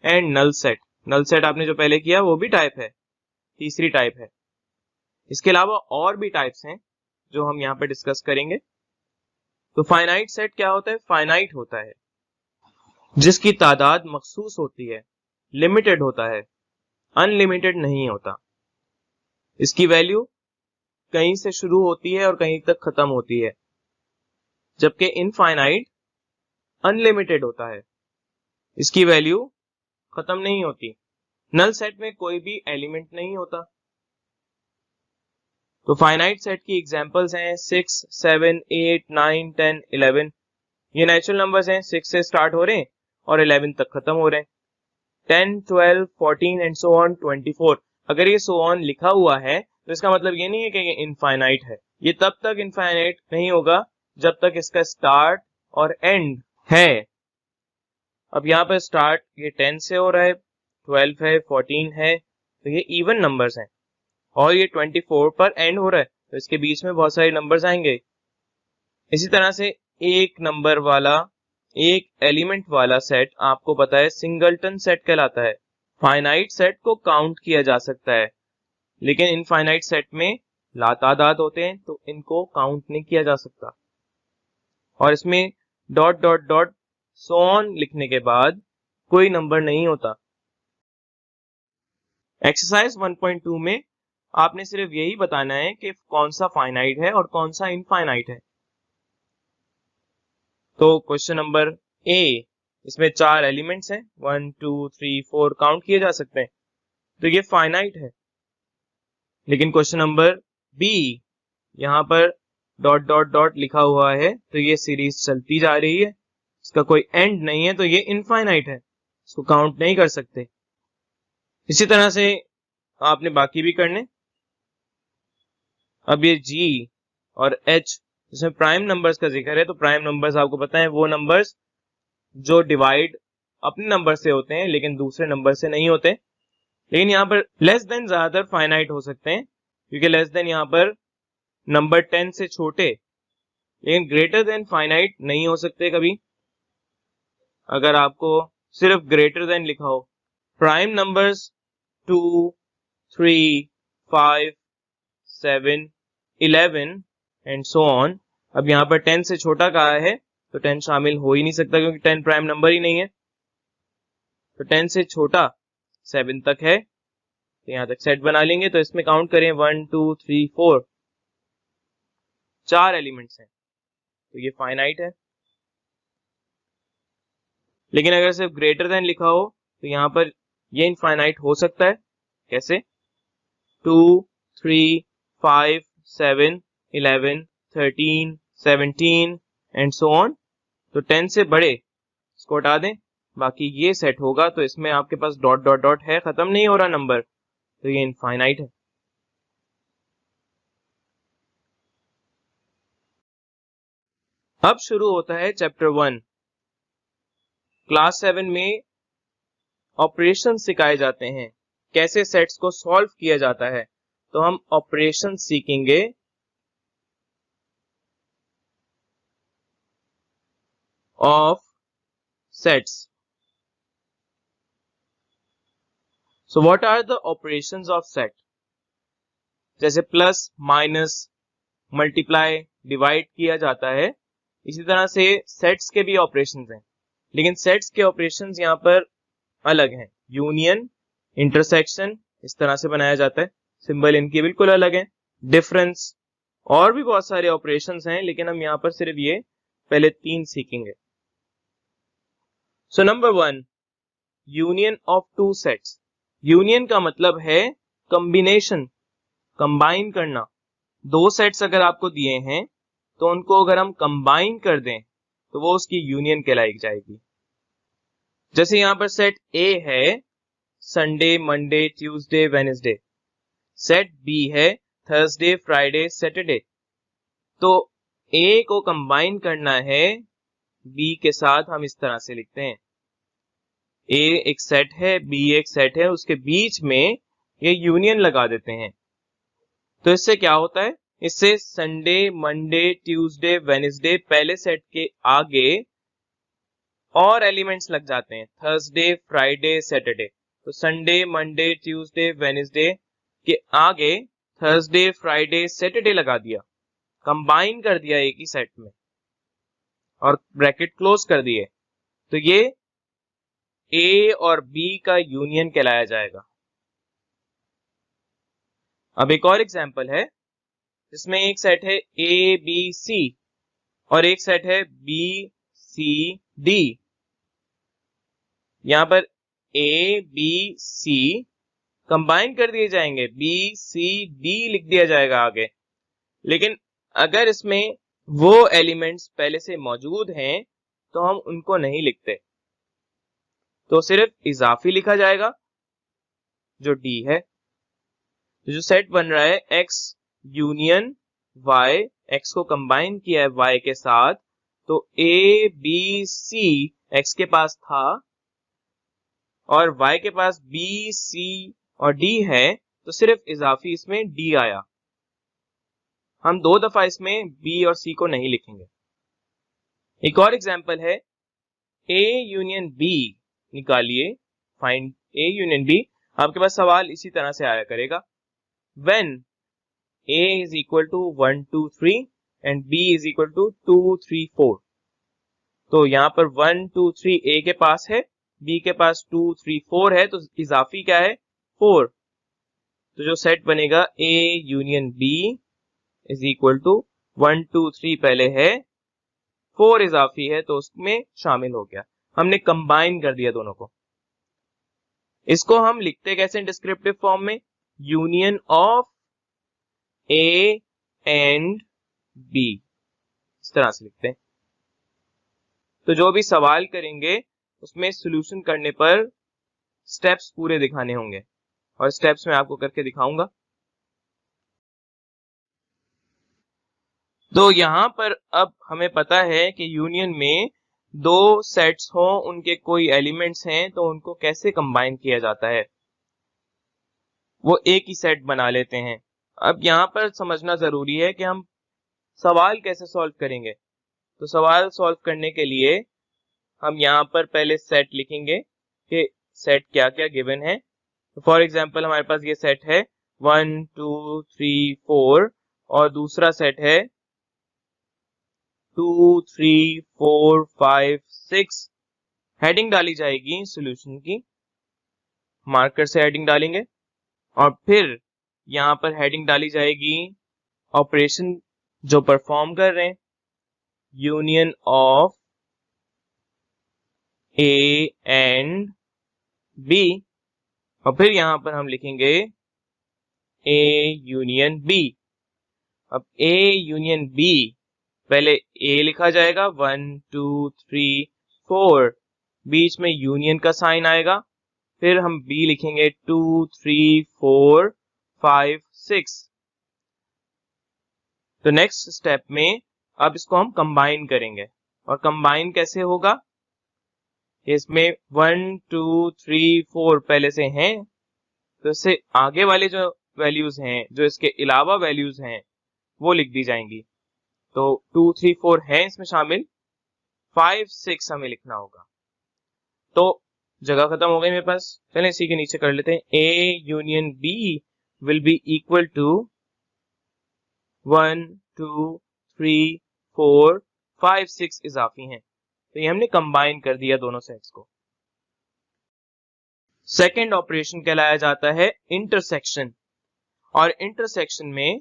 and null set. Null set आपने जो पहले किया वो भी टाइप है, तीसरी टाइप है। इसके अलावा और भी टाइप्स हैं जो हम यहाँ पे डिस्कस करेंगे। तो फाइनाइट सेट क्या होता है? फाइनाइट होता है जिसकी तादाद मखसूस होती है, लिमिटेड होता है, अनलिमिटेड नहीं होता। इसकी वैल्यू कहीं से शुरू होती है और कहीं तक खत्म होती है, जबकि इनफाइनाइट अनलिमिटेड होता है, इसकी वैल्यू खत्म नहीं होती। नल सेट में कोई भी एलिमेंट नहीं होता। तो फाइनाइट सेट की एग्जांपल्स हैं 6 7 8 9 10 11। ये नेचुरल नंबर्स हैं, 6 से स्टार्ट हो रहे हैं और 11 तक खत्म हो रहे हैं। 10 12 14 एंड सो ऑन 24। अगर ये सो ऑन लिखा हुआ है तो इसका मतलब ये नहीं है कि ये इनफाइनाइट है। ये तब तक इनफाइनाइट नहीं होगा जब तक इसका स्टार्ट और एंड है। अब यहाँ पर स्टार्ट ये 10 से हो रहा है, 12 है, 14 है, तो ये इवन नंबर्स हैं, और ये 24 पर एंड हो रहा है, तो इसके बीच में बहुत सारे नंबर्स आएंगे। इसी तरह से एक नंबर वाला, एक एलिमेंट वाला सेट आपको पता है सिंगलटन सेट कहलाता है। फाइनाइट सेट को काउंट किया जा सकता है, लेकिन इनफाइनाइट सेट में लातादाद होते हैं, तो इनको काउंट नहीं किया जा सकता। और इसमें dot dot dot so on लिखने के बाद कोई नंबर नहीं होता। एक्सरसाइज 1.2 में आपने सिर्फ यही बताना है कि कौन सा फाइनाइट है और कौन सा इनफाइनाइट है। तो क्वेश्चन नंबर ए, इसमें 4 एलिमेंट्स हैं, 1 2 3 4 काउंट किए जा सकते हैं, तो ये फाइनाइट है। लेकिन क्वेश्चन नंबर बी, यहाँ पर डॉट डॉट डॉट लिखा हुआ है, तो ये सीरीज चलती जा रही है, इसका कोई एंड नहीं है, तो ये इनफाइनाइट है, इसको काउंट नहीं कर सकते। इसी तरह से आपने बाकी भी करने। अब ये जी और एच, इसमें प्राइम नंबर्स का जिक्र है, तो प्राइम नंबर्स आपको पता है वो नंबर्स जो डिवाइड अपने नंबर से होते हैं लेकिन दूसरे नंबर से नहीं होते। लेकिन यहाँ पर लेस देन ज्यादातर फाइनाइट हो सकते हैं, क्योंकि लेस देन यहाँ पर नंबर 10 से छोटे, लेकिन ग्रेटर देन फाइनाइट नहीं हो सकते कभी। अगर आपको सिर्फ ग्रेटर देन लिखा हो, prime numbers 2 3 5 7 11 and so on. अब यहाँ पर 10 से छोटा कहा है, तो 10 शामिल हो ही नहीं सकता, क्योंकि 10 प्राइम नंबर ही नहीं है। तो 10 से छोटा 7 तक है, तो यहां तक सेट बना लेंगे। तो इसमें काउंट करें 1 2 3 4, 4 एलिमेंट्स हैं, तो ये फाइनाइट है। लेकिन अगर सिर्फ ग्रेटर देन लिखा हो, तो यहाँ पर ये इनफाइनाइट हो सकता है। कैसे? 2 3 5 7 11 13 17 एंड सो ऑन। तो 10 से बड़े इसको हटा दें, बाकी ये सेट होगा, तो इसमें आपके पास डॉट डॉट डॉट है, खत्म नहीं हो रहा नंबर, तो ये इनफाइनाइट है। अब शुरू होता है चैप्टर 1। क्लास 7 में ऑपरेशन सिखाए जाते हैं, कैसे सेट्स को सॉल्व किया जाता है, तो हम ऑपरेशन सीखेंगे। Of sets. So what are the operations of set? जैसे प्लस, माइनस, मल्टीप्लाई, डिवाइड किया जाता है, इसी तरह से सेट्स के भी ऑपरेशंस हैं, लेकिन सेट्स के ऑपरेशंस यहाँ पर अलग हैं। यूनियन, इंटरसेक्शन इस तरह से बनाया जाता है, सिंबल इनके बिल्कुल अलग हैं। डिफरेंस, और भी बहुत सारे ऑपरेशंस हैं, लेकिन हम यहाँ पर सिर्फ ये पहले 3 सीखेंगे। So number 1, union of 2 sets. Union का मतलब है कॉम्बिनेशन, कंबाइन करना। 2 सेट्स अगर आपको दिए हैं, तो उनको अगर हम कंबाइन कर दें, तो वो उसकी यूनियन कहलाई जाएगी। जैसे यहां पर सेट ए है, Sunday, Monday, Tuesday, Wednesday. Set B है, थर्सडे, फ्राइडे, सैटरडे। तो ए को कंबाइन करना है बी के साथ, हम इस तरह से लिखते हैं। ए एक सेट है, बी एक सेट है, उसके बीच में ये यूनियन लगा देते हैं। तो इससे क्या होता है? इससे संडे, मंडे, ट्यूसडे, वेडनेसडे पहले सेट के आगे और एलिमेंट्स लग जाते हैं, थर्सडे, फ्राइडे, सैटरडे। तो संडे, मंडे, ट्यूसडे, वेडनेसडे के आगे थर्सडे, फ्राइडे, सैटरडे लगा दिया, कंबाइन कर दिया एक ही सेट में, और ब्रैकेट क्लोज कर दिए। तो ये ए और बी का यूनियन कहलाया जाएगा। अब एक और एग्जांपल है, इसमें एक सेट है ए बी सी और एक सेट है बी सी डी। यहां पर ए बी सी कंबाइन कर दिए जाएंगे, बी सी डी लिख दिया जाएगा आगे। लेकिन अगर इसमें वो एलिमेंट्स पहले से मौजूद हैं, तो हम उनको नहीं लिखते, तो सिर्फ इजाफी लिखा जाएगा जो डी है। जो सेट बन रहा है x यूनियन y, x को कंबाइन किया है y के साथ, तो ए बी सी एक्स के पास था और वाई के पास बी सी और डी है, तो सिर्फ इजाफी इसमें डी आया। हम 2 दफा इसमें बी और सी को नहीं लिखेंगे। एक और एग्जांपल है, ए यूनियन बी निकालिए, फाइंड ए यूनियन बी। आपके पास सवाल इसी तरह से आया करेगा, when A is equal to 1 2 3 and B is equal to 2 3 4। तो यहाँ पर 1 2 3 ए के पास है, बी के पास 2 3 4 है, तो इजाफी क्या है 4। तो जो सेट बनेगा A union B is equal to 1 2 3 पहले है, 4 इजाफी है, तो उसमें शामिल हो गया। हमने कंबाइन कर दिया दोनों को। इसको हम लिखते कैसे डिस्क्रिप्टिव फॉर्म में, union of A and B, इस तरह से लिखते हैं। तो जो भी सवाल करेंगे उसमें सॉल्यूशन करने पर स्टेप्स पूरे दिखाने होंगे और स्टेप्स मैं आपको करके दिखाऊंगा। तो यहां पर अब हमें पता है कि यूनियन में 2 सेट्स हों, उनके कोई एलिमेंट्स हैं, तो उनको कैसे कंबाइन किया जाता है, वो एक ही सेट बना लेते हैं। अब यहां पर समझना जरूरी है कि हम सवाल कैसे सॉल्व करेंगे। तो सवाल सॉल्व करने के लिए हम यहाँ पर पहले सेट लिखेंगे कि सेट क्या क्या गिवन है। तो फॉर एग्जांपल हमारे पास ये सेट है 1 2 3 4 और दूसरा सेट है 2 3 4 5 6। हेडिंग डाली जाएगी सॉल्यूशन की, मार्कर से हेडिंग डालेंगे और फिर यहाँ पर हेडिंग डाली जाएगी ऑपरेशन जो परफॉर्म कर रहे हैं, union of A and B, और फिर यहां पर हम लिखेंगे ए यूनियन बी। अब ए यूनियन बी पहले ए लिखा जाएगा 1 2 3 4, बीच में यूनियन का साइन आएगा, फिर हम बी लिखेंगे 2 3 4 5 6। तो नेक्स्ट स्टेप में अब इसको हम कंबाइन करेंगे, और कंबाइन कैसे होगा, इसमें 1 2 3 4 पहले से हैं, तो इससे आगे वाले जो वैल्यूज हैं, जो इसके अलावा वैल्यूज हैं, वो लिख दी जाएंगी। तो 2 3 4 है इसमें शामिल, 5 6 हमें लिखना होगा। तो जगह खत्म हो गई मेरे पास, चलें इसी के नीचे कर लेते हैं, A union B will be equal to 1 2 3 4 5 6 इजाफी हैं, तो ये हमने कंबाइन कर दिया दोनों सेट्स को। सेकेंड ऑपरेशन कहलाया जाता है इंटरसेक्शन, और इंटरसेक्शन में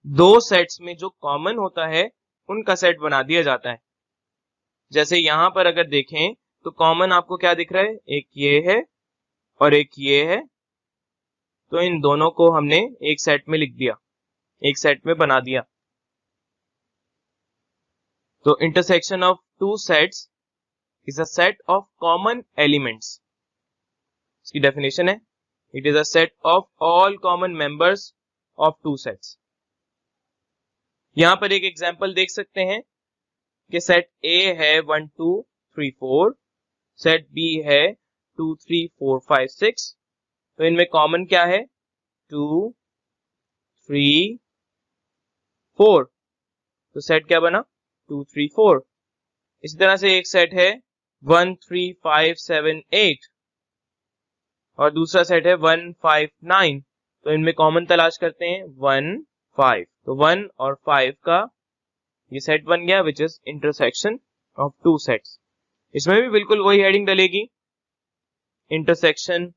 2 सेट्स में जो कॉमन होता है उनका सेट बना दिया जाता है। जैसे यहां पर अगर देखें तो कॉमन आपको क्या दिख रहा है, एक ये है और एक ये है, तो इन दोनों को हमने एक सेट में लिख दिया, एक सेट में बना दिया। तो intersection of 2 sets is a set of common elements. इसकी डेफिनेशन है, it is a set of all common members of 2 sets. यहां पर एक एग्जांपल देख सकते हैं कि सेट ए है 1 2 3 4, सेट बी है 2 3 4 5 6, तो इनमें कॉमन क्या है 2 3 4, तो सेट क्या बना 2 3 4। इसी तरह से एक सेट है 1 3 5 7 8 और दूसरा सेट है 1 5 9, तो इनमें कॉमन तलाश करते हैं 1 5, तो 1 और 5 का ये सेट बन गया, which is intersection of 2 sets. इसमें भी बिल्कुल वही हेडिंग डलेगी, intersection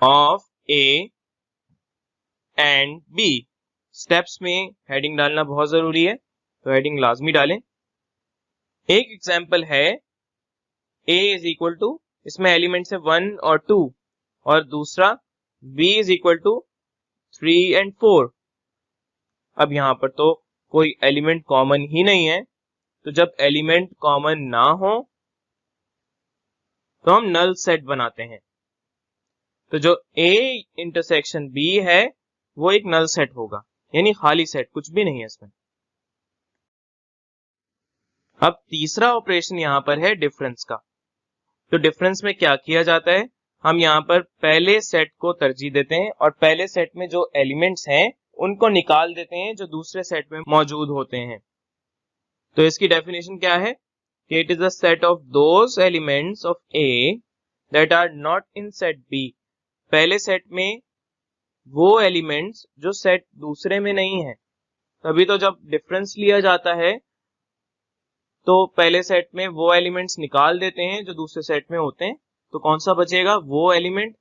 of A and B. Steps में हेडिंग डालना बहुत जरूरी है, तो हेडिंग लाजमी डालें। एक एग्जांपल है a इज इक्वल टू, इसमें एलिमेंट्स है 1 और 2, और दूसरा b is equal to 3 and 4। अब यहां पर तो कोई एलिमेंट कॉमन ही नहीं है, तो जब एलिमेंट कॉमन ना हो तो हम नल सेट बनाते हैं। तो जो a इंटरसेक्शन b है वो एक नल सेट होगा, यानी खाली सेट, कुछ भी नहीं है इसमें। अब तीसरा ऑपरेशन यहाँ पर है डिफरेंस का। तो डिफरेंस में क्या किया जाता है, हम यहाँ पर पहले सेट को तरजीह देते हैं और पहले सेट में जो एलिमेंट्स हैं उनको निकाल देते हैं जो दूसरे सेट में मौजूद होते हैं। तो इसकी डेफिनेशन क्या है कि it is a set of those elements of A that are not in set B. पहले सेट में वो एलिमेंट्स जो सेट दूसरे में नहीं है। तभी तो जब डिफरेंस लिया जाता है तो पहले सेट में वो एलिमेंट्स निकाल देते हैं जो दूसरे सेट में होते हैं, तो कौन सा बचेगा, वो एलिमेंट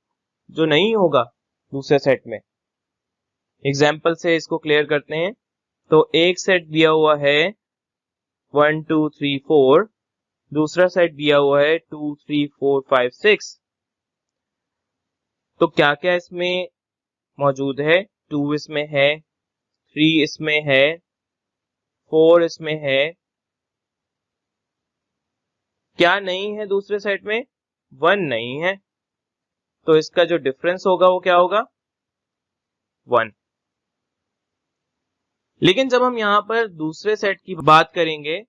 जो नहीं होगा दूसरे सेट में। एग्जाम्पल से इसको क्लियर करते हैं। तो एक सेट दिया हुआ है 1 2 3 4, दूसरा सेट दिया हुआ है 2 3 4 5 6। तो क्या क्या इसमें मौजूद है, 2 इसमें है, 3 इसमें है, 4 इसमें है। क्या नहीं है दूसरे सेट में, 1 नहीं है, तो इसका जो डिफरेंस होगा वो क्या होगा, 1। लेकिन जब हम यहाँ पर दूसरे सेट की बात करेंगे,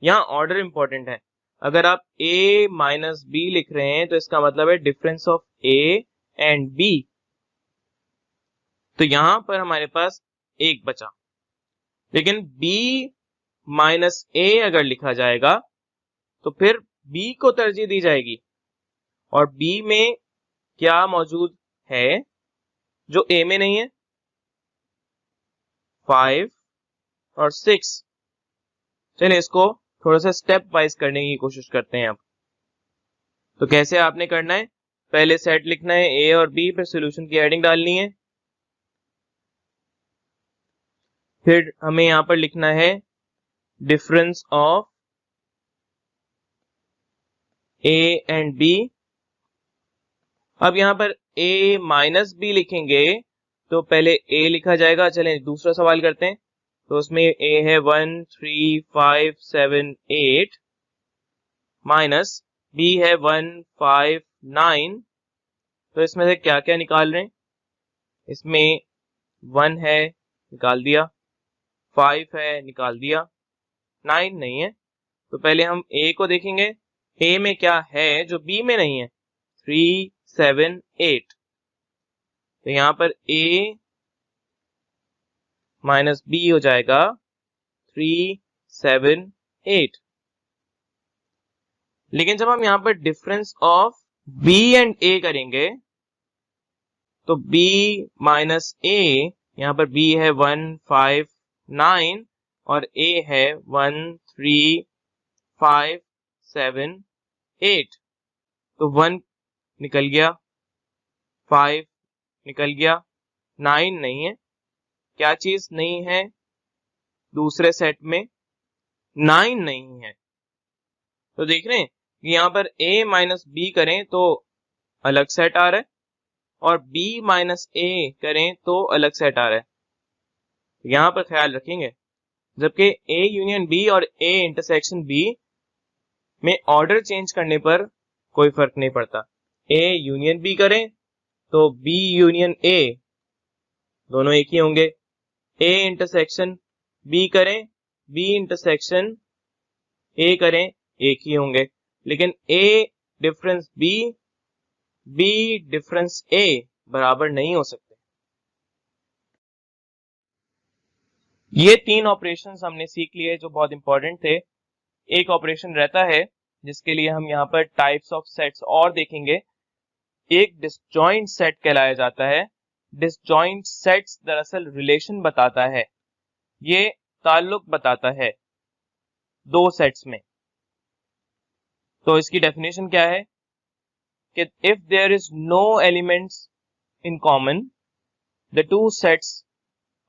यहाँ ऑर्डर इंपॉर्टेंट है। अगर आप a माइनस बी लिख रहे हैं तो इसका मतलब है difference of a and b। तो यहां पर हमारे पास एक बचा, लेकिन b माइनस a अगर लिखा जाएगा तो फिर b को तरजीह दी जाएगी, और b में क्या मौजूद है जो a में नहीं है, 5 और 6। चलिए इसको थोड़ा सा स्टेप वाइज करने की कोशिश करते हैं अब। तो कैसे आपने करना है, पहले सेट लिखना है a और b, फिर सॉल्यूशन की हेडिंग डालनी है, फिर हमें यहां पर लिखना है difference of a and b। अब यहां पर a माइनस b लिखेंगे तो पहले a लिखा जाएगा। चलें दूसरा सवाल करते हैं। तो उसमें a है 1 3 5 7 8 माइनस b है 1 5 9। तो इसमें से क्या क्या निकाल रहे हैं, इसमें 1 है निकाल दिया, 5 है निकाल दिया, 9 नहीं है। तो पहले हम a को देखेंगे, a में क्या है जो b में नहीं है, 3 7 8। तो यहां पर a माइनस b हो जाएगा 3 7 8। लेकिन जब हम यहां पर difference of b and a करेंगे तो b माइनस a, यहां पर b है 1 5 9 और a है 1 3 5 7 8। तो 1 निकल गया, 5 निकल गया, 9 नहीं है। क्या चीज नहीं है दूसरे सेट में, 9 नहीं है। तो देख रहे हैं कि यहाँ पर a माइनस बी करें तो अलग सेट आ रहा है और b माइनस a करें तो अलग सेट आ रहा है। यहाँ पर ख्याल रखेंगे, जबकि a यूनियन b और a इंटरसेक्शन b में ऑर्डर चेंज करने पर कोई फर्क नहीं पड़ता। a यूनियन b करें तो b यूनियन a दोनों एक ही होंगे, a इंटरसेक्शन b करें, b इंटरसेक्शन a करें, एक ही होंगे। लेकिन a difference b, b difference a बराबर नहीं हो सकते। ये 3 ऑपरेशंस हमने सीख लिए जो बहुत इंपॉर्टेंट थे। एक ऑपरेशन रहता है जिसके लिए हम यहाँ पर टाइप्स ऑफ सेट्स और देखेंगे। एक डिसजॉइंट सेट कहलाया जाता है। डिसजॉइंट सेट्स दरअसल रिलेशन बताता है, ये ताल्लुक बताता है दो सेट्स में। तो इसकी डेफिनेशन क्या है कि if there is no elements in common the two sets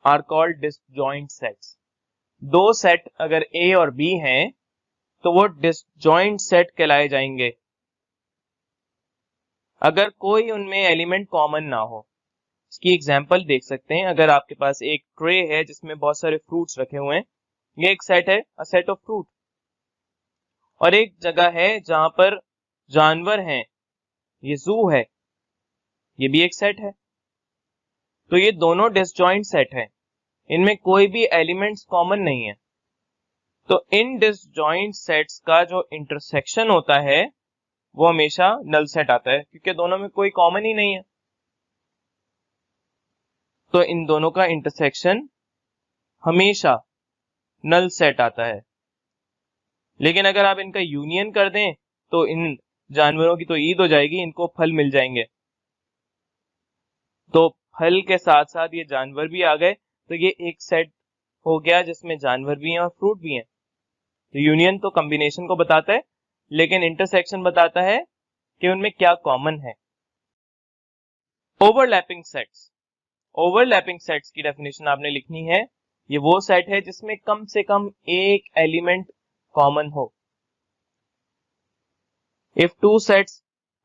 are called disjoint sets. दो सेट अगर A और B हैं तो वो डिसजॉइंट सेट कहलाए जाएंगे अगर कोई उनमें एलिमेंट कॉमन ना हो। इसकी एग्जांपल देख सकते हैं। अगर आपके पास एक ट्रे है जिसमें बहुत सारे फ्रूट्स रखे हुए हैं, ये एक सेट है, अ सेट ऑफ फ्रूट। और एक जगह है जहां पर जानवर हैं, ये जू है, ये भी एक सेट है। तो ये दोनों डिसजॉइंट सेट है। इनमें कोई भी एलिमेंट्स कॉमन नहीं है। तो इन डिसजॉइंट सेट्स का जो इंटरसेक्शन होता है वो हमेशा नल सेट आता है, क्योंकि दोनों में कोई कॉमन ही नहीं है। तो इन दोनों का इंटरसेक्शन हमेशा नल सेट आता है। लेकिन अगर आप इनका यूनियन कर दें तो इन जानवरों की तो ईद हो जाएगी, इनको फल मिल जाएंगे। तो फल के साथ साथ ये जानवर भी आ गए, तो ये एक सेट हो गया जिसमें जानवर भी हैं और फ्रूट भी हैं। तो यूनियन तो कॉम्बिनेशन को बताता है, लेकिन इंटरसेक्शन बताता है कि उनमें क्या कॉमन है। Overlapping sets. ओवरलैपिंग सेट्स की डेफिनेशन आपने लिखनी है। ये वो सेट है जिसमें कम से कम एक एलिमेंट कॉमन हो। If two sets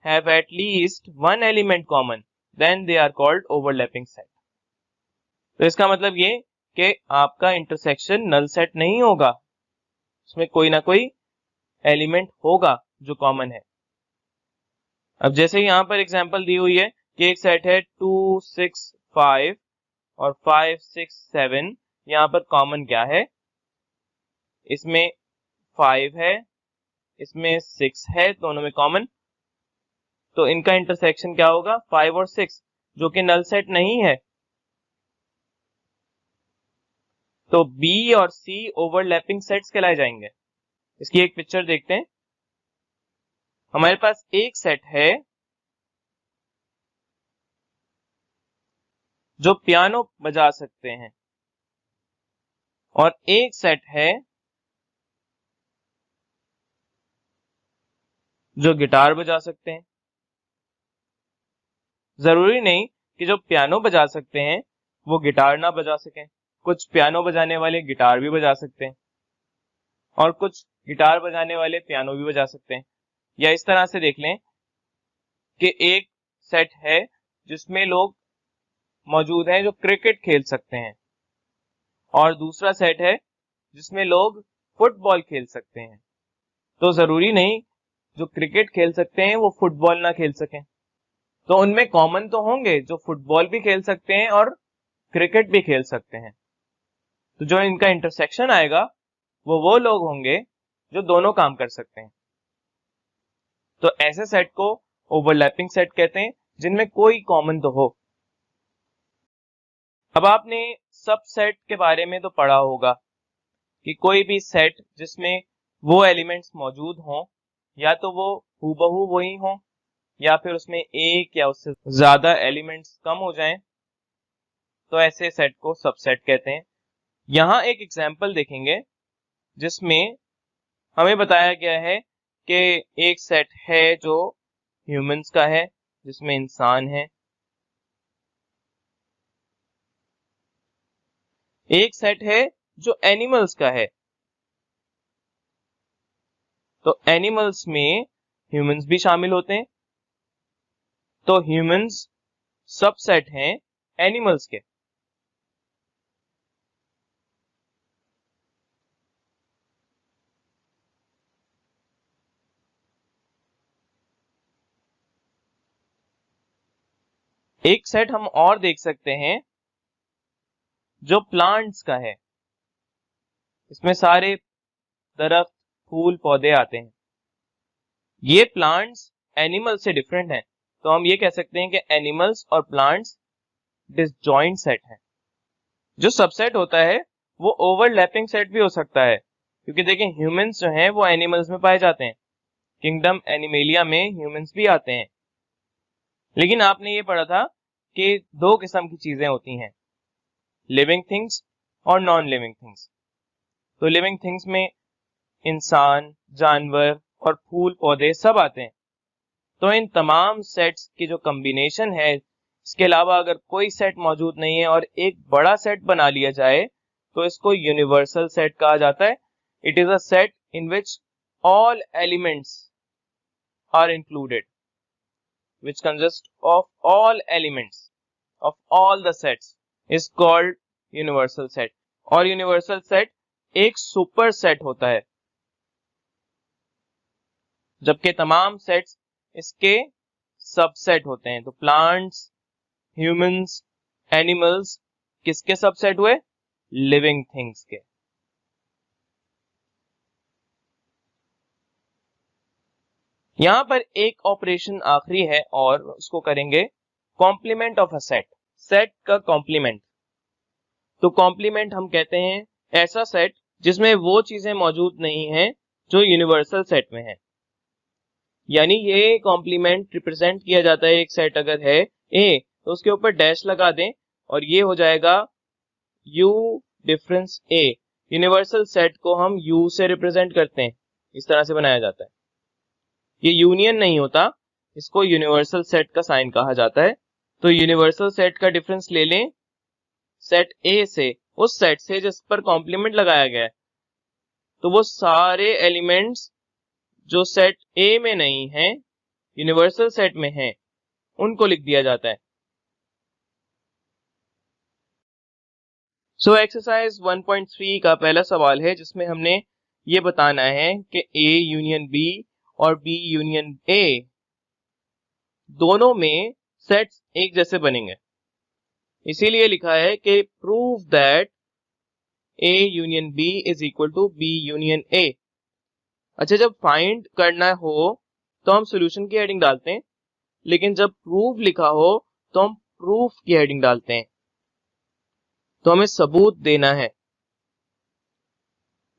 have at least one element common, then they are called overlapping set. तो इसका मतलब ये कि आपका इंटरसेक्शन नल सेट नहीं होगा, उसमें कोई ना कोई एलिमेंट होगा जो कॉमन है। अब जैसे यहाँ पर एग्जांपल दी हुई है कि एक सेट है 2, 6, 5 और 5, 6, 7। यहाँ पर कॉमन क्या है? इसमें 5 है, इसमें 6 है, दोनों में कॉमन। तो इनका इंटरसेक्शन क्या होगा? 5 और 6, जो कि नल सेट नहीं है। तो बी और सी ओवरलैपिंग सेट्स कहलाए जाएंगे। इसकी एक पिक्चर देखते हैं। हमारे पास एक सेट है जो पियानो बजा सकते हैं और एक सेट है जो गिटार बजा सकते हैं। जरूरी नहीं कि जो पियानो बजा सकते हैं वो गिटार ना बजा सकें। कुछ पियानो बजाने वाले गिटार भी बजा सकते हैं और कुछ गिटार बजाने वाले पियानो भी बजा सकते हैं। या इस तरह से देख लें कि एक सेट है जिसमें लोग मौजूद हैं जो क्रिकेट खेल सकते हैं और दूसरा सेट है जिसमें लोग फुटबॉल खेल सकते हैं। तो जरूरी नहीं जो क्रिकेट खेल सकते हैं वो फुटबॉल ना खेल सकें। तो उनमें कॉमन तो होंगे, जो फुटबॉल भी खेल सकते हैं और क्रिकेट भी खेल सकते हैं। तो जो इनका इंटरसेक्शन आएगा वो लोग होंगे जो दोनों काम कर सकते हैं। तो ऐसे सेट को ओवरलैपिंग सेट कहते हैं जिनमें कोई कॉमन तो हो। अब आपने सबसेट के बारे में तो पढ़ा होगा कि कोई भी सेट जिसमें वो एलिमेंट्स मौजूद हों, या तो वो हूबहू वही हों या फिर उसमें एक या उससे ज्यादा एलिमेंट्स कम हो जाएं, तो ऐसे सेट को सबसेट कहते हैं। यहां एक एग्जांपल देखेंगे जिसमें हमें बताया गया है कि एक सेट है जो ह्यूमंस का है, जिसमें इंसान है। एक सेट है जो एनिमल्स का है। तो एनिमल्स में ह्यूमंस भी शामिल होते हैं। तो ह्यूमंस सबसेट हैं एनिमल्स के। एक सेट हम और देख सकते हैं जो प्लांट्स का है। इसमें सारे दरख्त, फूल, पौधे आते हैं। ये प्लांट्स एनिमल से डिफरेंट हैं, तो हम ये कह सकते हैं कि एनिमल्स और प्लांट्स डिसजॉइंट सेट हैं। जो सबसेट होता है वो ओवरलैपिंग सेट भी हो सकता है, क्योंकि देखिए ह्यूमंस जो हैं वो एनिमल्स में पाए जाते हैं। किंगडम एनिमेलिया में ह्यूमंस भी आते हैं। लेकिन आपने ये पढ़ा था कि दो किस्म की चीजें होती हैं, लिविंग थिंग्स और नॉन लिविंग थिंग्स। तो लिविंग थिंग्स में इंसान, जानवर और फूल, पौधे सब आते हैं। तो इन तमाम सेट्स की जो कॉम्बिनेशन है, इसके अलावा अगर कोई सेट मौजूद नहीं है और एक बड़ा सेट बना लिया जाए तो इसको यूनिवर्सल सेट कहा जाता है। It is a set in which all elements are included, which consists of all elements of all the sets is called universal set। और यूनिवर्सल सेट एक सुपर सेट होता है, जबकि तमाम सेट्स इसके सबसेट होते हैं। तो प्लांट्स, ह्यूमंस, एनिमल्स किसके सबसेट हुए? लिविंग थिंग्स के। यहां पर एक ऑपरेशन आखिरी है और उसको करेंगे complement of a set, set का कॉम्प्लीमेंट। तो कॉम्प्लीमेंट हम कहते हैं ऐसा सेट जिसमें वो चीजें मौजूद नहीं हैं जो यूनिवर्सल सेट में है। यानी ये कॉम्प्लीमेंट रिप्रेजेंट किया जाता है, एक सेट अगर है ए तो उसके ऊपर डैश लगा दें और ये हो जाएगा you difference A. Universal set को हम यू से रिप्रेजेंट करते हैं, इस तरह से बनाया जाता है। ये यूनियन नहीं होता, इसको यूनिवर्सल सेट का साइन कहा जाता है। तो यूनिवर्सल सेट का डिफरेंस ले लें सेट ए से, उस सेट से जिस पर कॉम्प्लीमेंट लगाया गया है। तो वो सारे एलिमेंट्स जो सेट ए में नहीं है, यूनिवर्सल सेट में हैं, उनको लिख दिया जाता है। सो एक्सरसाइज 1.3 का पहला सवाल है जिसमें हमने ये बताना है कि ए यूनियन बी और बी यूनियन ए दोनों में सेट्स एक जैसे बनेंगे। इसीलिए लिखा है कि prove that A union B is equal to B union A. अच्छा, जब फाइंड करना हो तो हम सॉल्यूशन की हेडिंग डालते हैं, लेकिन जब प्रूव लिखा हो तो हम प्रूफ की हेडिंग डालते हैं। तो हमें सबूत देना है,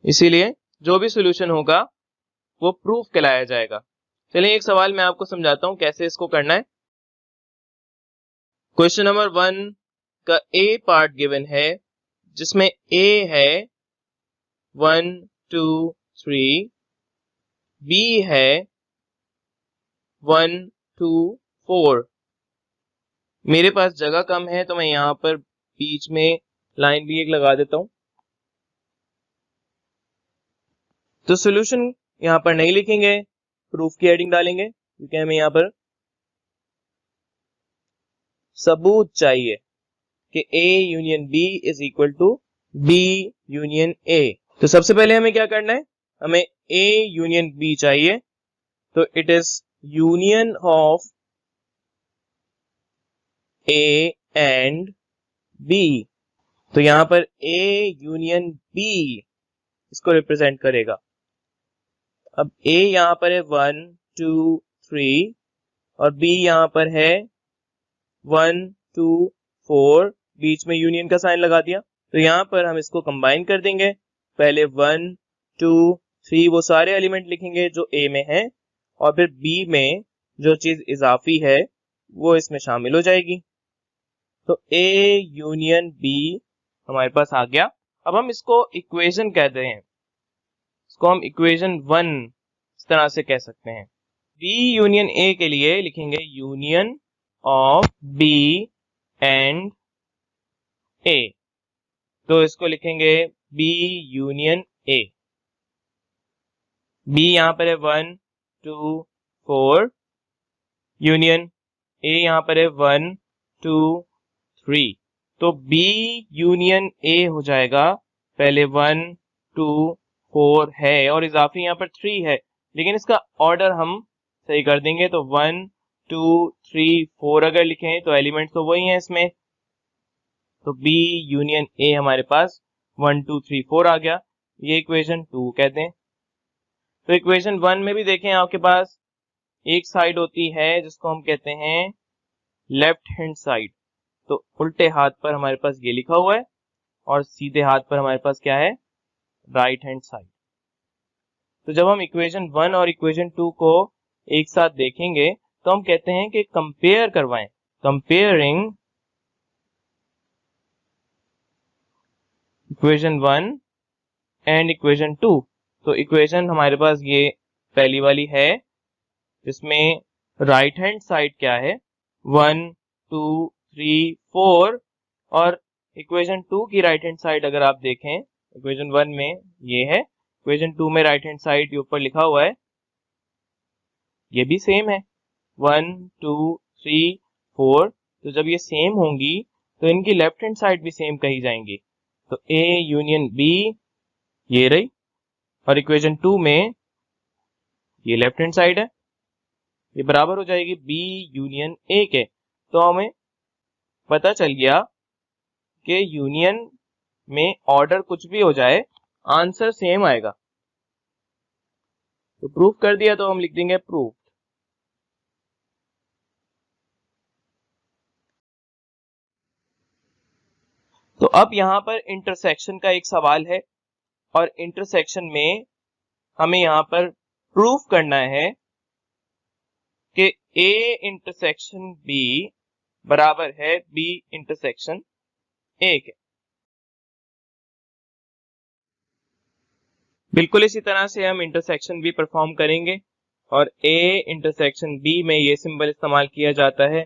इसीलिए जो भी सॉल्यूशन होगा वो प्रूफ कहलाया जाएगा। चलिए एक सवाल मैं आपको समझाता हूं कैसे इसको करना है। क्वेश्चन नंबर 1 का ए पार्ट गिवन है जिसमें ए है 1 2 3, बी है 1 2 4। मेरे पास जगह कम है तो मैं यहां पर बीच में लाइन भी एक लगा देता हूं। तो सॉल्यूशन यहां पर नहीं लिखेंगे, प्रूफ की हेडिंग डालेंगे क्योंकि हमें यहां पर सबूत चाहिए कि A union B is equal to B union A. तो सबसे पहले हमें क्या करना है, हमें ए यूनियन बी चाहिए। तो it is union of A and B. तो यहां पर ए यूनियन बी इसको रिप्रेजेंट करेगा। अब ए यहां पर है 1 2 3 और बी यहां पर है 1 2 4, बीच में यूनियन का साइन लगा दिया। तो यहां पर हम इसको कंबाइन कर देंगे। पहले 1 2 3 वो सारे एलिमेंट लिखेंगे जो ए में है, और फिर बी में जो चीज इजाफी है वो इसमें शामिल हो जाएगी। तो ए यूनियन बी हमारे पास आ गया। अब हम इसको इक्वेशन कहते हैं, इसको हम इक्वेशन 1 इस तरह से कह सकते हैं। बी यूनियन ए के लिए लिखेंगे यूनियन ऑफ बी एंड ए। तो इसको लिखेंगे बी यूनियन ए। बी यहां पर है 1 2 4, यूनियन ए यहां पर है 1 2 3। तो बी यूनियन ए हो जाएगा, पहले 1 2 4 है और इजाफी यहाँ पर 3 है, लेकिन इसका ऑर्डर हम सही कर देंगे। तो 1 2 3 4 अगर लिखें तो एलिमेंट तो वही है इसमें। तो बी यूनियन ए हमारे पास 1 2 3 4 आ गया, ये इक्वेशन 2 कहते हैं। तो इक्वेशन 1 में भी देखें आपके पास एक साइड होती है जिसको हम कहते हैं लेफ्ट हैंड साइड। तो उल्टे हाथ पर हमारे पास ये लिखा हुआ है और सीधे हाथ पर हमारे पास क्या है, राइट हैंड साइड। तो जब हम इक्वेशन 1 और इक्वेशन 2 को एक साथ देखेंगे तो हम कहते हैं कि कंपेयर करवाएं, कंपेयरिंग इक्वेशन 1 एंड इक्वेशन 2। तो इक्वेशन हमारे पास ये पहली वाली है जिसमें राइट हैंड साइड क्या है 1 2 3 4, और इक्वेशन 2 की राइट हैंड साइड अगर आप देखें इक्वेशन 1 में ये है, इक्वेशन 2 में राइट हैंड साइड के ऊपर लिखा हुआ है, ये भी सेम है 1 2 3 4। तो जब ये सेम होंगी तो इनकी लेफ्ट हैंड साइड भी सेम कही जाएंगी। तो ए यूनियन बी ये रही, और इक्वेशन 2 में ये लेफ्ट हैंड साइड है, ये बराबर हो जाएगी बी यूनियन ए के। तो हमें पता चल गया कि यूनियन में ऑर्डर कुछ भी हो जाए आंसर सेम आएगा। तो प्रूफ कर दिया तो हम लिख देंगे प्रूफ। तो अब यहाँ पर इंटरसेक्शन का एक सवाल है और इंटरसेक्शन में हमें यहाँ पर प्रूफ करना है कि A इंटरसेक्शन B बराबर है B इंटरसेक्शन A के। बिल्कुल इसी तरह से हम इंटरसेक्शन भी परफॉर्म करेंगे और A इंटरसेक्शन B में ये सिंबल इस्तेमाल किया जाता है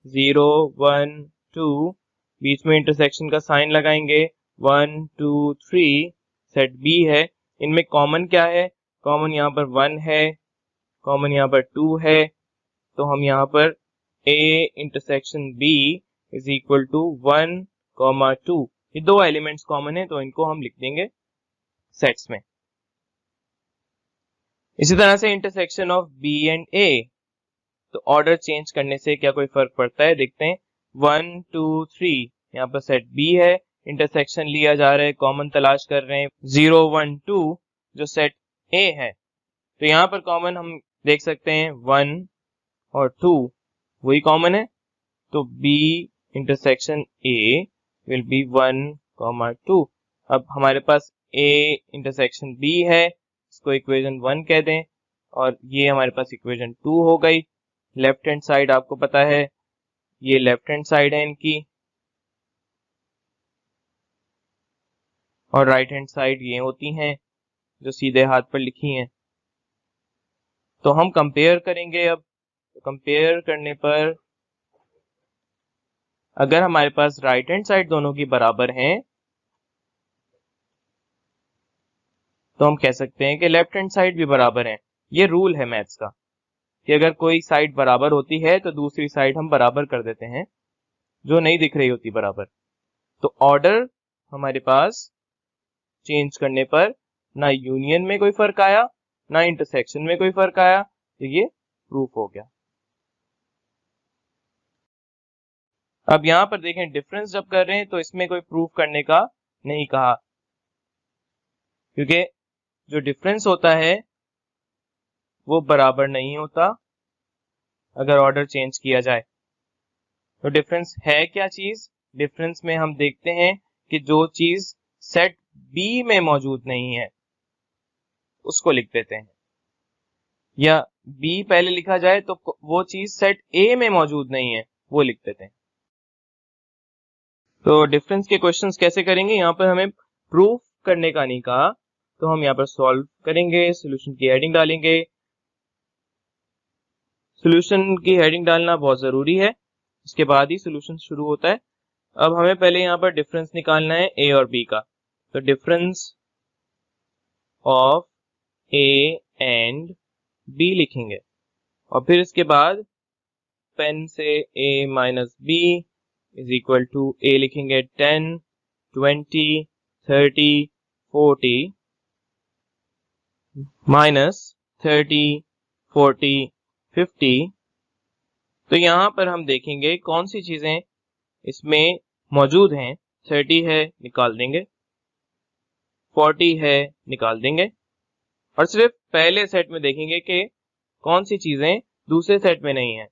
0 1 2, बीच में इंटरसेक्शन का साइन लगाएंगे 1 2 3, सेट B है। इनमें कॉमन क्या है? कॉमन यहाँ पर 1 है, कॉमन यहाँ पर 2 है, तो हम यहाँ पर A intersection B is equal to 1, 2, ये दो एलिमेंट्स कॉमन है तो इनको हम लिख देंगे सेट्स में। इसी तरह से intersection of B and A, तो ऑर्डर चेंज करने से क्या कोई फर्क पड़ता है? देखते हैं 1 2 3, यहाँ पर सेट B है, इंटरसेक्शन लिया जा रहा है, कॉमन तलाश कर रहे हैं 0 1 2 जो सेट A है, तो यहाँ पर कॉमन हम देख सकते हैं 1 और 2 वही कॉमन है, तो B intersection A will be 1, 2। अब हमारे पास A इंटरसेक्शन B है, इसको इक्वेशन 1 कह दें और ये हमारे पास इक्वेशन 2 हो गई। लेफ्ट हैंड साइड आपको पता है ये लेफ्ट हैंड साइड है इनकी और राइट हैंड साइड ये होती हैं जो सीधे हाथ पर लिखी हैं। तो हम कंपेयर करेंगे। अब कंपेयर करने पर अगर हमारे पास राइट हैंड साइड दोनों की बराबर हैं तो हम कह सकते हैं कि लेफ्ट हैंड साइड भी बराबर है। ये रूल है मैथ्स का कि अगर कोई साइड बराबर होती है तो दूसरी साइड हम बराबर कर देते हैं जो नहीं दिख रही होती बराबर। तो ऑर्डर हमारे पास चेंज करने पर ना यूनियन में कोई फर्क आया ना इंटरसेक्शन में कोई फर्क आया, तो ये प्रूफ हो गया। अब यहां पर देखें डिफरेंस जब कर रहे हैं तो इसमें कोई प्रूफ करने का नहीं कहा, क्योंकि जो डिफरेंस होता है वो बराबर नहीं होता अगर ऑर्डर चेंज किया जाए। तो डिफरेंस है क्या चीज? डिफरेंस में हम देखते हैं कि जो चीज सेट B में मौजूद नहीं है उसको लिख देते हैं, या B पहले लिखा जाए तो वो चीज सेट A में मौजूद नहीं है वो लिख देते हैं। तो डिफरेंस के क्वेश्चंस कैसे करेंगे? यहाँ पर हमें प्रूफ करने का नहीं कहा, तो हम यहाँ पर सॉल्व करेंगे, सॉल्यूशन की हेडिंग डालेंगे। सॉल्यूशन की हेडिंग डालना बहुत जरूरी है, इसके बाद ही सॉल्यूशन शुरू होता है। अब हमें पहले यहाँ पर डिफरेंस निकालना है A और B का, तो difference of A and B लिखेंगे और फिर इसके बाद पेन से A minus B is equal to A लिखेंगे 10 20 30 40 माइनस 30 40 50। तो यहाँ पर हम देखेंगे कौन सी चीजें इसमें मौजूद हैं। 30 है निकाल देंगे, 40 है निकाल देंगे, और सिर्फ पहले सेट में देखेंगे कि कौन सी चीजें दूसरे सेट में नहीं है।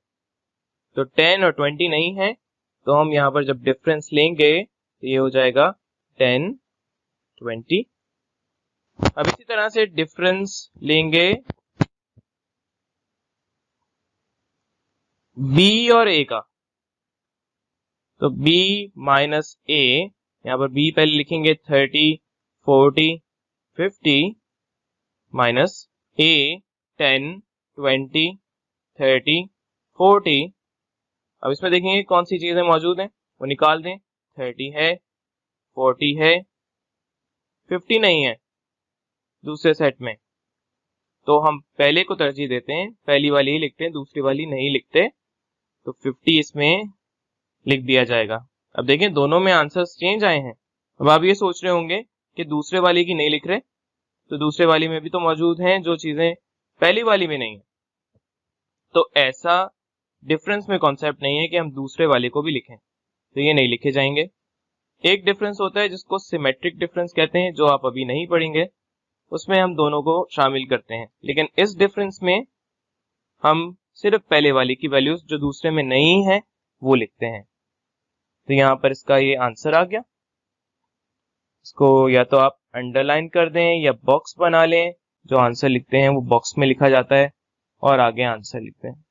तो 10 और 20 नहीं है, तो हम यहाँ पर जब डिफरेंस लेंगे तो ये हो जाएगा 10 20। अब इसी तरह से डिफरेंस लेंगे B और A का, तो B माइनस A, यहाँ पर B पहले लिखेंगे 30 40 50 माइनस A 10 20 30 40। अब इसमें देखेंगे कौन सी चीजें मौजूद हैं वो निकाल दें। 30 है, 40 है, 50 नहीं है दूसरे सेट में, तो हम पहले को तरजीह देते हैं, पहली वाली ही लिखते हैं, दूसरी वाली नहीं लिखते। तो 50 इसमें लिख दिया जाएगा। अब देखें दोनों में आंसर्स चेंज आए हैं। अब आप ये सोच रहे होंगे कि दूसरे वाली की नहीं लिख रहे, तो दूसरे वाली में भी तो मौजूद हैं जो चीजें पहली वाली में नहीं है। तो ऐसा डिफरेंस में कॉन्सेप्ट नहीं है कि हम दूसरे वाले को भी लिखें, तो ये नहीं लिखे जाएंगे। एक डिफरेंस होता है जिसको सिमेट्रिक डिफरेंस कहते हैं, जो आप अभी नहीं पढ़ेंगे, उसमें हम दोनों को शामिल करते हैं। लेकिन इस डिफरेंस में हम सिर्फ पहले वाले की वैल्यूज जो दूसरे में नहीं है वो लिखते हैं। तो यहाँ पर इसका ये आंसर आ गया। इसको या तो आप अंडरलाइन कर दें या बॉक्स बना लें, जो आंसर लिखते हैं वो बॉक्स में लिखा जाता है और आगे आंसर लिखते हैं।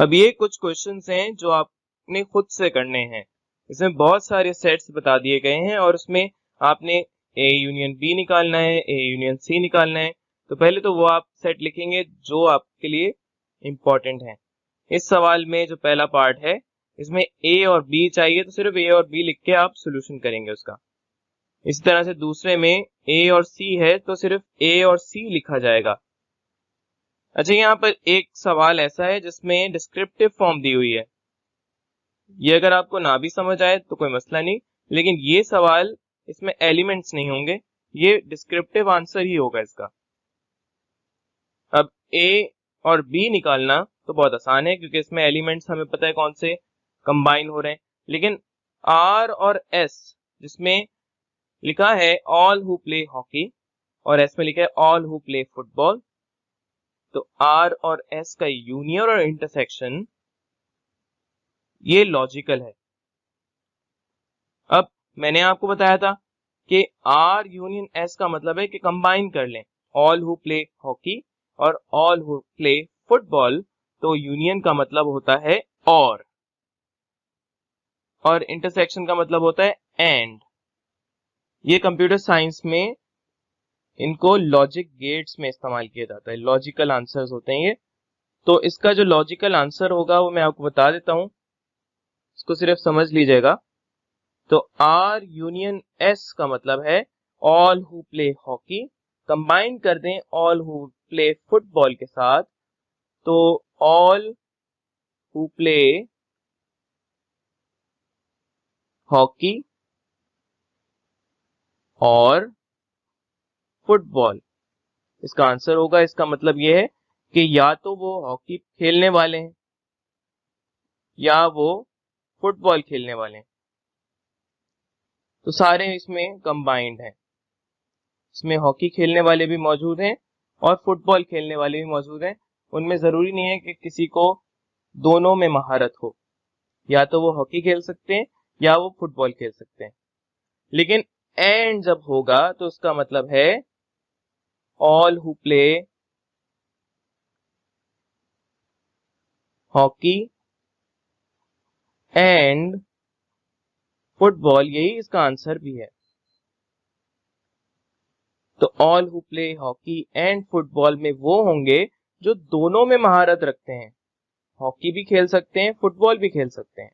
अब ये कुछ क्वेश्चंस हैं जो आपने खुद से करने हैं। इसमें बहुत सारे सेट्स बता दिए गए हैं और उसमें आपने ए यूनियन बी निकालना है, ए यूनियन सी निकालना है। तो पहले तो वो आप सेट लिखेंगे जो आपके लिए इंपॉर्टेंट है। इस सवाल में जो पहला पार्ट है, इसमें ए और बी चाहिए, तो सिर्फ ए और बी लिख के आप सोल्यूशन करेंगे उसका। इसी तरह से दूसरे में ए और सी है, तो सिर्फ ए और सी लिखा जाएगा। अच्छा, यहाँ पर एक सवाल ऐसा है जिसमें डिस्क्रिप्टिव फॉर्म दी हुई है। ये अगर आपको ना भी समझ आए तो कोई मसला नहीं, लेकिन ये सवाल इसमें एलिमेंट्स नहीं होंगे, ये डिस्क्रिप्टिव आंसर ही होगा इसका। अब ए और बी निकालना तो बहुत आसान है क्योंकि इसमें एलिमेंट्स हमें पता है कौन से कंबाइन हो रहे हैं। लेकिन आर और एस, जिसमें लिखा है ऑल हु प्ले हॉकी और एस में लिखा है ऑल हु प्ले फुटबॉल, तो आर और एस का यूनियन और इंटरसेक्शन ये लॉजिकल है। अब मैंने आपको बताया था कि आर यूनियन एस का मतलब है कि कंबाइन कर लें ऑल हु प्ले हॉकी और ऑल हु प्ले फुटबॉल, तो यूनियन का मतलब होता है और इंटरसेक्शन का मतलब होता है एंड। ये कंप्यूटर साइंस में इनको लॉजिक गेट्स में इस्तेमाल किया जाता है, लॉजिकल आंसर्स होते हैं ये। तो इसका जो लॉजिकल आंसर होगा वो मैं आपको बता देता हूं, इसको सिर्फ समझ लीजिएगा। तो आर यूनियन एस का मतलब है all who play hockey, combine कर दें ऑल हु प्ले फुटबॉल के साथ, तो ऑल हु प्ले हॉकी और फुटबॉल, इसका आंसर होगा। इसका मतलब यह है कि या तो वो हॉकी खेलने वाले हैं या वो फुटबॉल खेलने वाले हैं, तो सारे इसमें कंबाइंड हैं। इसमें हॉकी खेलने वाले भी मौजूद हैं और फुटबॉल खेलने वाले भी मौजूद हैं। उनमें जरूरी नहीं है कि किसी को दोनों में महारत हो, या तो वो हॉकी खेल सकते हैं या वो फुटबॉल खेल सकते हैं। लेकिन एंड जब होगा तो उसका मतलब है all who play hockey and football, यही इसका आंसर भी है। तो all who play hockey and football में वो होंगे जो दोनों में महारत रखते हैं, हॉकी भी खेल सकते हैं, फुटबॉल भी खेल सकते हैं।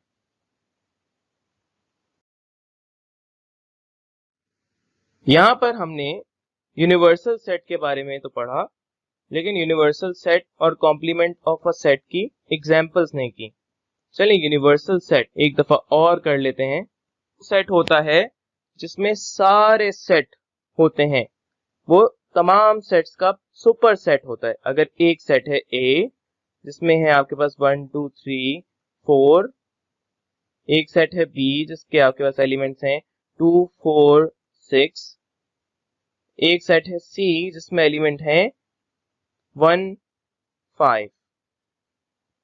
यहां पर हमने यूनिवर्सल सेट के बारे में तो पढ़ा, लेकिन यूनिवर्सल सेट और कॉम्प्लीमेंट ऑफ अ सेट की एग्जांपल्स नहीं की। चलिए यूनिवर्सल सेट एक दफा और कर लेते हैं। सेट होता है जिसमें सारे सेट होते हैं, वो तमाम सेट्स का सुपर सेट होता है। अगर एक सेट है ए जिसमें है आपके पास 1 2 3 4, एक सेट है बी जिसके आपके पास एलिमेंट्स हैं 2 4 6, एक सेट है सी जिसमें एलिमेंट है 1 5।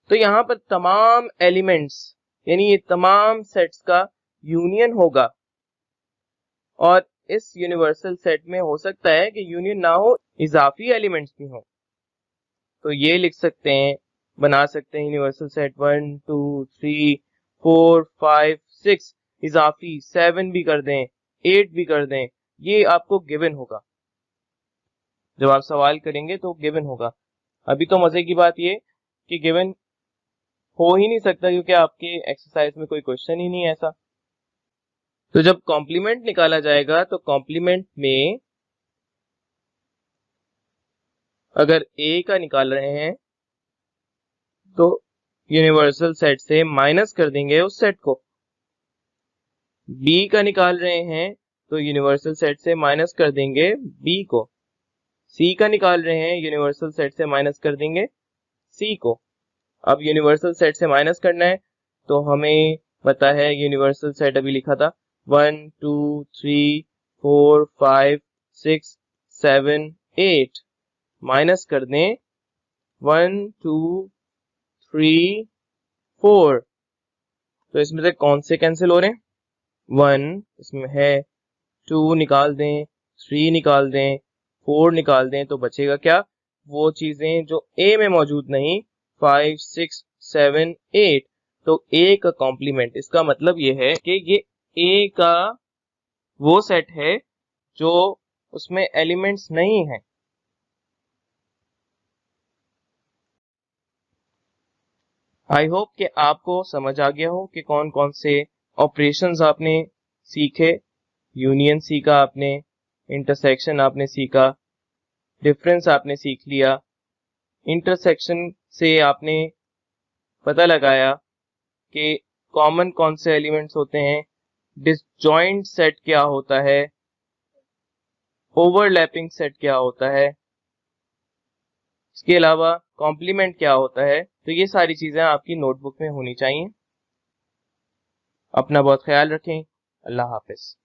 तो यहां पर तमाम एलिमेंट्स यानी ये तमाम सेट्स का यूनियन होगा, और इस यूनिवर्सल सेट में हो सकता है कि यूनियन ना हो, इजाफी एलिमेंट्स भी हो। तो ये लिख सकते हैं, बना सकते हैं यूनिवर्सल सेट 1 2 3 4 5 6, इजाफी 7 भी कर दें, 8 भी कर दें, ये आपको गिवन होगा। जब आप सवाल करेंगे तो गिवन होगा। अभी तो मजे की बात ये कि गिवन हो ही नहीं सकता क्योंकि आपके एक्सरसाइज में कोई क्वेश्चन ही नहीं है ऐसा। तो जब कॉम्प्लीमेंट निकाला जाएगा तो कॉम्प्लीमेंट में अगर ए का निकाल रहे हैं तो यूनिवर्सल सेट से माइनस कर देंगे उस सेट को, बी का निकाल रहे हैं तो यूनिवर्सल सेट से माइनस कर देंगे बी को, सी का निकाल रहे हैं यूनिवर्सल सेट से माइनस कर देंगे सी को। अब यूनिवर्सल सेट से माइनस करना है तो हमें पता है यूनिवर्सल सेट अभी लिखा था 1 2 3 4 5 6 7 8 माइनस कर दें 1 2 3 4 तो इसमें से कौन से कैंसिल हो रहे हैं 1 इसमें है 2 निकाल दें 3 निकाल दें 4 निकाल दें तो बचेगा क्या वो चीजें जो ए में मौजूद नहीं 5 6 7 8 तो ए का कॉम्प्लीमेंट इसका मतलब ये है कि ये ए का वो सेट है जो उसमें एलिमेंट्स नहीं है। आई होप कि आपको समझ आ गया हो कि कौन कौन से ऑपरेशंस आपने सीखे। यूनियन सीखा आपने, इंटरसेक्शन आपने सीखा, डिफरेंस आपने सीख लिया, इंटरसेक्शन से आपने पता लगाया कि कॉमन कौन से एलिमेंट्स होते हैं, डिसजॉइंट सेट क्या होता है, ओवरलैपिंग सेट क्या होता है, इसके अलावा कॉम्प्लीमेंट क्या होता है। तो ये सारी चीजें आपकी नोटबुक में होनी चाहिए। अपना बहुत ख्याल रखें। अल्लाह हाफिज।